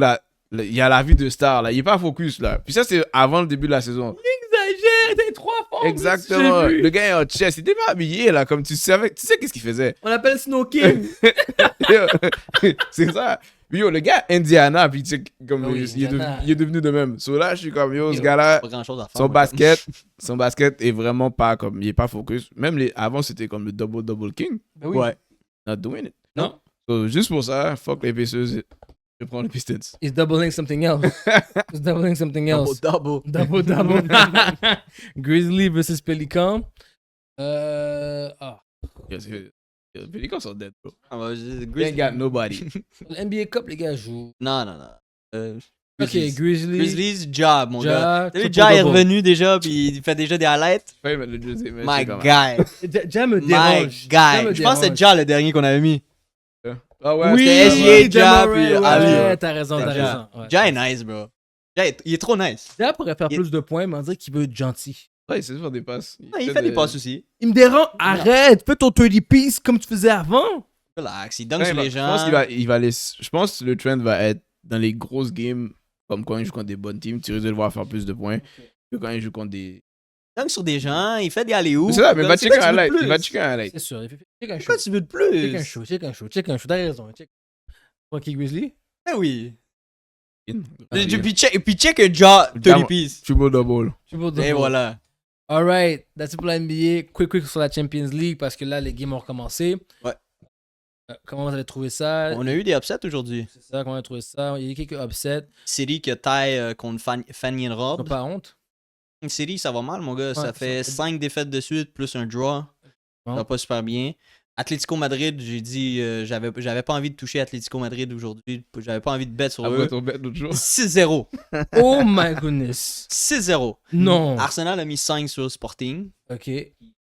il y a la vie de star là, il est pas focus là. Puis ça c'est avant le début de la saison. Exagère, t'es 3 fois. Exactement. Le gars est en chess, il était pas habillé là comme tu sais qu'est-ce qu'il faisait. On l'appelle Snowking. C'est ça. Puis yo, le gars Indiana, puis tu sais comme Oui, Indiana. il est devenu de même. So là, je suis comme yo, ce gars là, Pas grand chose à faire. son basket est vraiment pas comme il est pas focus. Même avant c'était comme le double king. Ben oui. Ouais. Not doing it. Non. So juste pour ça, fuck les Pacers. Je prends les Pistons. He's doubling something else. He's doubling something else. Double. Double. Grizzly versus Pelican. Les Pelicans sont dead, bro. Ah, bah, They ain't got nobody. NBA Cup, les gars jouent. Non. Ok, Grizzly. Grizzlies, job, mon gars. Ja, Ja est revenu déjà, puis il fait déjà des highlights. Ouais, mais le jersey, mais My c'est comment? guy. Ja me My dérange. Ja me guy. Je pense que c'est dérange. Ja le dernier qu'on avait mis. Ah ouais, Oui, c'était SGA, Ja, Demore, puis ouais, Ali. t'as raison, t'as Ja. raison. Ouais. Ja est nice, bro. Il est trop nice. Ja pourrait faire Il- plus de points, mais on dirait qu'il veut être gentil. Ouais, il sait faire des passes. Il fait des passes aussi. Il me dérange. Arrête, fais ton 30 piece comme tu faisais avant. Relax, il dunk Ouais, sur les je gens. pense qu'il va aller. Je pense que le trend va être dans les grosses games, comme quand il joue contre des bonnes teams, tu risques de le voir faire plus de points que quand il joue contre des. Dunk sur des gens, il fait des alley-oops. C'est ça, mais il va C'est checker quoi un tu veux de highlight. plus? Il va checker un highlight. C'est sûr. Check un show. Pourquoi tu veux de Check un plus? show. Check un show. T'as raison. Check. Frankie Grizzly. Eh oui. Ah, Puis check un Ja 30 piece. Triple double. Et voilà. Alright, that's it pour la NBA. Quick sur la Champions League parce que là, les games ont recommencé. Ouais. Comment vous avez trouvé ça? On a eu des upsets aujourd'hui. C'est ça, comment vous avez trouvé ça? Il y a eu quelques upsets. City qui a taille contre Fanny T'as Rob. pas honte? City, ça va mal, mon gars. Ça Ouais, fait ça- 5 défaites de suite plus un draw. Ça Bon. va pas super bien. Atlético Madrid, j'ai dit, j'avais pas envie de toucher Atlético Madrid aujourd'hui. J'avais pas envie de bet sur Après eux. ton bet l'autre jour. 6-0. Oh my goodness. 6-0. Non. Arsenal a mis 5 sur Sporting. Ok.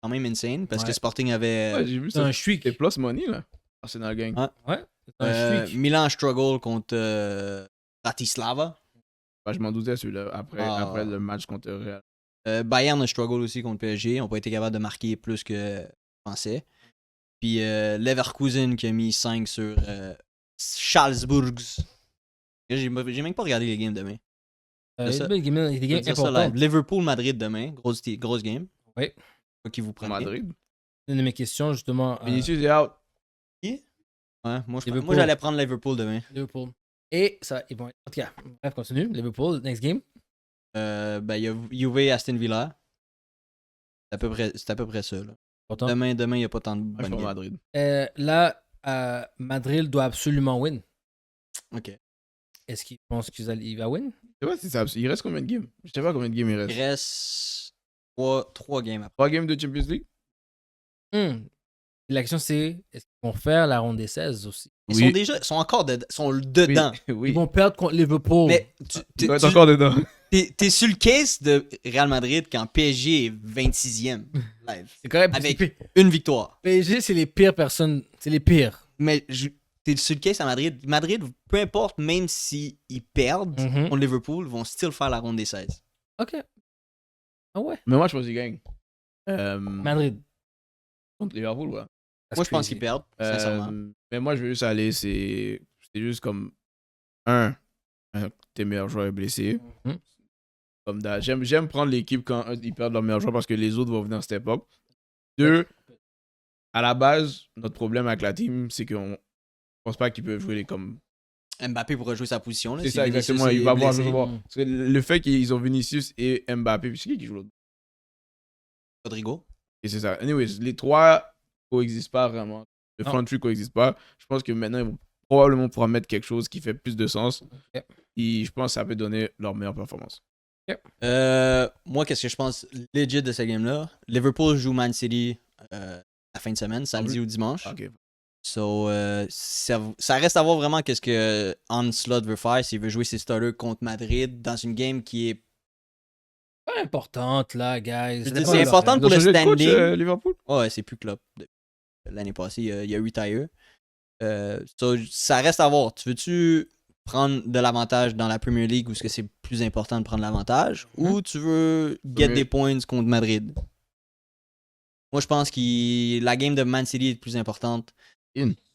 Quand même insane, parce Ouais. que Sporting avait... Ouais, j'ai vu C'est ça. un streak. C'est plus money, là. Arsenal gang. Ah. Ouais. C'est un streak. Milan struggle contre Bratislava. Bah, je m'en doutais, celui-là, après le match contre Real. Bayern a struggle aussi contre PSG. Ils n'ont pas été capables de marquer plus que je pensais. Puis Leverkusen qui a mis 5 sur Salzburgs. J'ai même pas regardé les games demain. Il y ça. a des games Je vais dire ça importants. live. Liverpool-Madrid demain. Grosse game. Oui. Quoi qui vous prend. Madrid. Une de mes questions, justement. Vinicius est out. Ouais, moi Liverpool. j'allais prendre Liverpool demain. Liverpool. Et ça, ils vont. En tout cas, bref, continue. Liverpool, next game. Ben, il y a Juve Aston Villa. C'est à peu près ça. Là. Pourtant. Demain, il n'y a pas tant de Ouais, je bonnes suis games. Madrid. Là, Madrid doit absolument win. Ok. Est-ce qu'il pense qu'il va win? Tu vois, c'est ça. Il reste combien de games? Je sais pas combien de games il Il reste. reste 3 games après. 3 games de Champions League? La question, c'est est-ce qu'ils vont faire la ronde des 16 aussi? Ils sont encore sont dedans. Oui. Ils vont perdre contre Liverpool. Mais Il va être encore dedans. t'es sur le case de Real Madrid quand PSG est 26e live. c'est correct. parce Avec que une victoire. PSG, c'est les pires personnes. C'est les pires. Mais t'es sur le case à Madrid. Madrid, peu importe, même s'ils perdent Mhm. contre Liverpool, vont still faire la ronde des 16. Ok. Ah ouais. Mais moi, je pense qu'il gagne. Madrid. Contre Liverpool, ouais. Moi, je pense qu'ils perdent, sincèrement. Mais moi, je veux juste aller, c'est juste comme un de tes meilleurs joueurs est blessé. Mhm. Comme j'aime prendre l'équipe quand ils perdent leur meilleur joueur parce que les autres vont venir step up. 2, à la base, notre problème avec la team, c'est qu'on pense pas qu'ils peuvent jouer comme. Mbappé pourrait jouer sa position. Là, C'est si ça, Vinicius exactement. est Il va voir, blessé. je vais voir. Mhm. Parce que le fait qu'ils ont Vinicius et Mbappé, puis c'est qui joue l'autre? Rodrigo. Et c'est ça. Anyways, les trois coexistent pas vraiment. Le Non. front three coexiste pas. Je pense que maintenant, ils vont probablement pouvoir mettre quelque chose qui fait plus de sens. Ok. Et je pense que ça peut donner leur meilleure performance. Moi, qu'est-ce que je pense legit de cette game-là? Liverpool joue Man City la fin de semaine, samedi ou dimanche. Ok. So, ça reste à voir vraiment qu'est-ce que Onslaught veut faire, s'il veut jouer ses starters contre Madrid dans une game qui est... Pas importante, là, guys. Je veux dire, c'est important Ils pour ont le changé de coach, standing. Liverpool? Ouais, c'est plus Klopp. L'année passée, il a retire. So, ça reste à voir. Tu veux-tu prendre de l'avantage dans la Premier League où est-ce que c'est plus important de prendre l'avantage ou tu veux get des points contre Madrid? Moi, je pense que la game de Man City est plus importante.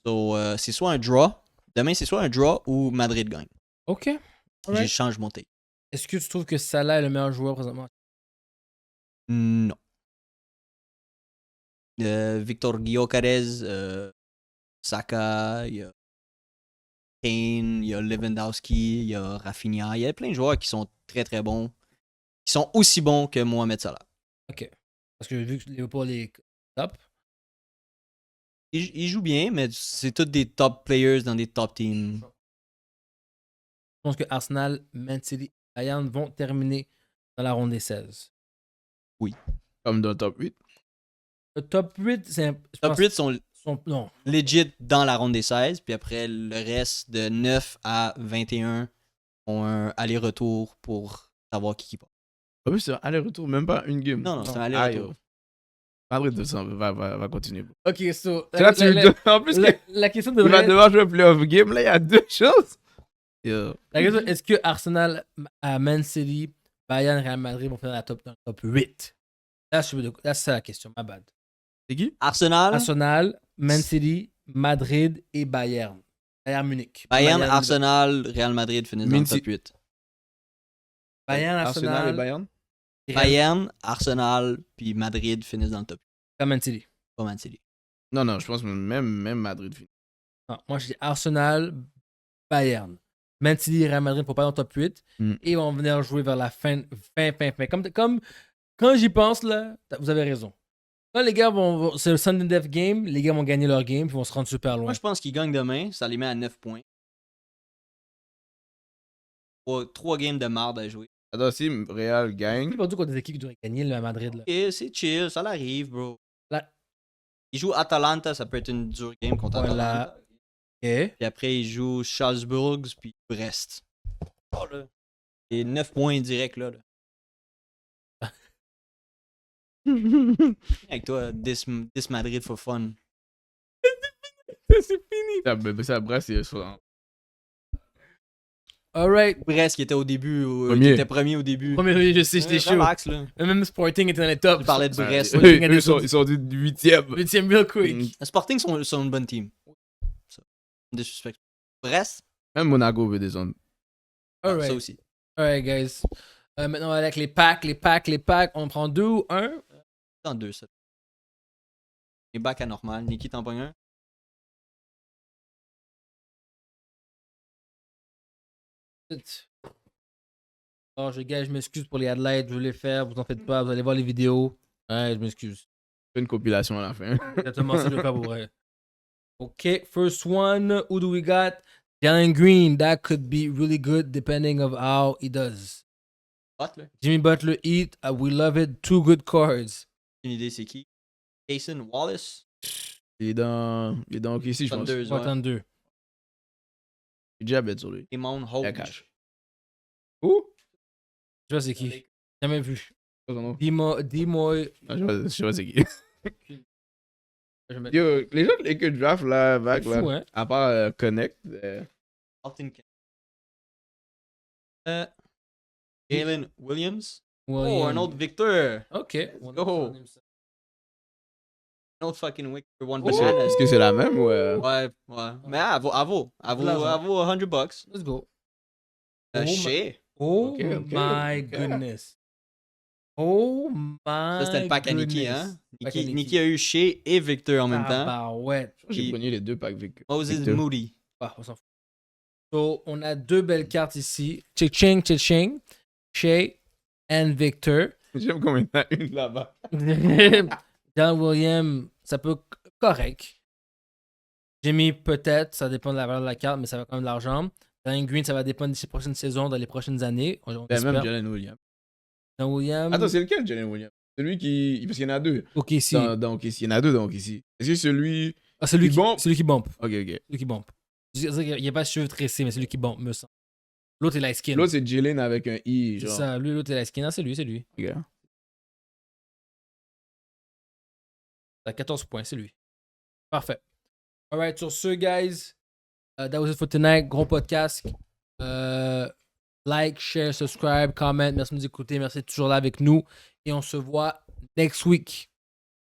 So, c'est soit un draw. Demain, c'est soit un draw ou Madrid gagne. Ok. Alright. J'échange mon take. Est-ce que tu trouves que Salah est le meilleur joueur présentement? Non. Victor Gyökeres, Saka, il y a Kane, il y a Lewandowski, il y a Rafinha. Il y a plein de joueurs qui sont très très bons. Qui sont aussi bons que Mohamed Salah. Parce que vu que Liverpool est top. Ils jouent bien, mais c'est tous des top players dans des top teams. Je pense que Arsenal, Man City, Bayern vont terminer dans la ronde des 16. Comme dans le top 8. Le top 8, c'est. Top 8 sont Non. legit dans la ronde des 16, puis après le reste de 9 à 21 ont un aller-retour pour savoir qui part. En plus, c'est un aller-retour, même pas une game. Non, c'est un Aïe, aller-retour. Madrid va continuer. Ok, so. C'est là, tu me donnes- En plus, La question il va devrait être. devoir jouer un playoff game. Là, il y a 2 choses. Yeah. La question, est-ce que Arsenal, Man City, Bayern, Real Madrid vont faire dans le top 8? Là, c'est ça la question, ma bad. C'est qui? Arsenal, Arsenal, Man City, Madrid et Bayern. Bayern Munich. Bayern, Arsenal, Real Madrid finissent dans le Minty. top 8. Bayern, Arsenal, et Bayern? et Real- Bayern, Arsenal, puis Madrid finissent dans le top 8. pas Man City. Pas Man City. Non, je pense même Madrid finit. Non, moi, je dis Arsenal, Bayern. Man City et Real Madrid ne font pas dans le top 8 et vont venir jouer vers la fin. Comme quand j'y pense, là, vous avez raison. Quand les gars c'est le Sunday Death Game, les gars vont gagner leur game et vont se rendre super loin. Moi, je pense qu'ils gagnent demain. Ça les met à 9 points. 3 games de marde à jouer. Attends, si Real gagne. Je sais pas du quoi des équipes qui devraient gagner le Madrid. Là. Et c'est chill, ça l'arrive, bro. Il joue Atalanta, ça peut être une dure game contre Voilà. Atalanta. Ok. Puis après, il joue Salzburg, puis Brest. Oh, là. Et 9 points directs, là. Avec toi, this Madrid for fun. C'est fini. Ça Brest, c'est ça. Alright. Brest qui était au début, Premier. qui était premier au début. Premier, je sais, j'étais chaud. Relax, là. Même Sporting était dans les tops. Tu parlais de Brest. Eux, ils sont du 8e. 8e real quick. Sporting sont une bonne team. Ça. Disrespect. Brest, Même Monaco veut descendre. ça Alright. aussi. Alright, guys. Maintenant, on va avec les packs. On prend 2 ou 1? Dans 2, ça. Les bacs anormal. Niki, t'en pognes un? Oh, je m'excuse pour les highlights. Je voulais faire. Vous en faites pas. Vous allez voir les vidéos. Ouais, je m'excuse. Une compilation à la fin. Exactement, c'est le cas pour vrai. OK, first one. Who do we got? Jalen Green. That could be really good depending of how he does. Hot, là. Jimmy Butler, Heat. We love it. 2 good cards. Une idée, c'est qui? Jason Wallace? Il est dans OKC, je pense. J'ai Thunders, ouais. 62. déjà bet sur lui. Emon La Hodge. cash. Où? Je vois c'est qui. Jamais vu. Pas son nom. Dis-moi. Ah, je sais pas c'est qui. Je vais mettre- Yo, les gens que draft là, back, C'est là, fou, hein? à part Connect, Alton Kemp. Jalen Williams. Oh, un autre Victor. OK. go. Un autre fucking Victor. One Oh. banana. est-ce que c'est la même ou Ouais. Mais elle vaut $100. Let's go. Shea. Oh Ok, ok, my ok. goodness. Oh my Ça, c'était le pack à Nikki, hein? Pack à Nikki. Nikki a eu Shea et Victor en même temps. Bah ouais. j'ai Puis- pogné les deux packs Victor. Moses Victor. Moody. Ah, on s'en fout. So, on a 2 belles cartes ici. Chiching, Shea and Victor. J'aime combien il y en a une là-bas. Jalen Williams, ça peut correct. Jimmy, peut-être, ça dépend de la valeur de la carte, mais ça va quand même de l'argent. Jalen Green, ça va dépendre des prochaines saisons, dans les prochaines années. On Ben, espère. même Jalen Williams. Jalen Williams. Attends, c'est lequel Jalen Williams? Celui qui. Parce qu'il y en a deux. Ok, si. Dans OKC. Il y en a deux dans OKC. Est-ce que celui. Ah, celui qui qui bump? Celui qui bump. Ok, ok. Celui qui bump. Il n'y a pas de cheveux tressés, mais celui qui bump, me semble. L'autre est light skin. L'autre, c'est Jalen avec un I. C'est Genre. ça. Lui, l'autre est light skin. Non, c'est lui. Ok. T'as 14 points, c'est lui. Parfait. Alright, sur ce, guys, that was it for tonight. Gros podcast. Like, share, subscribe, comment. Merci de nous écouter. Merci d'être toujours là avec nous. Et on se voit next week.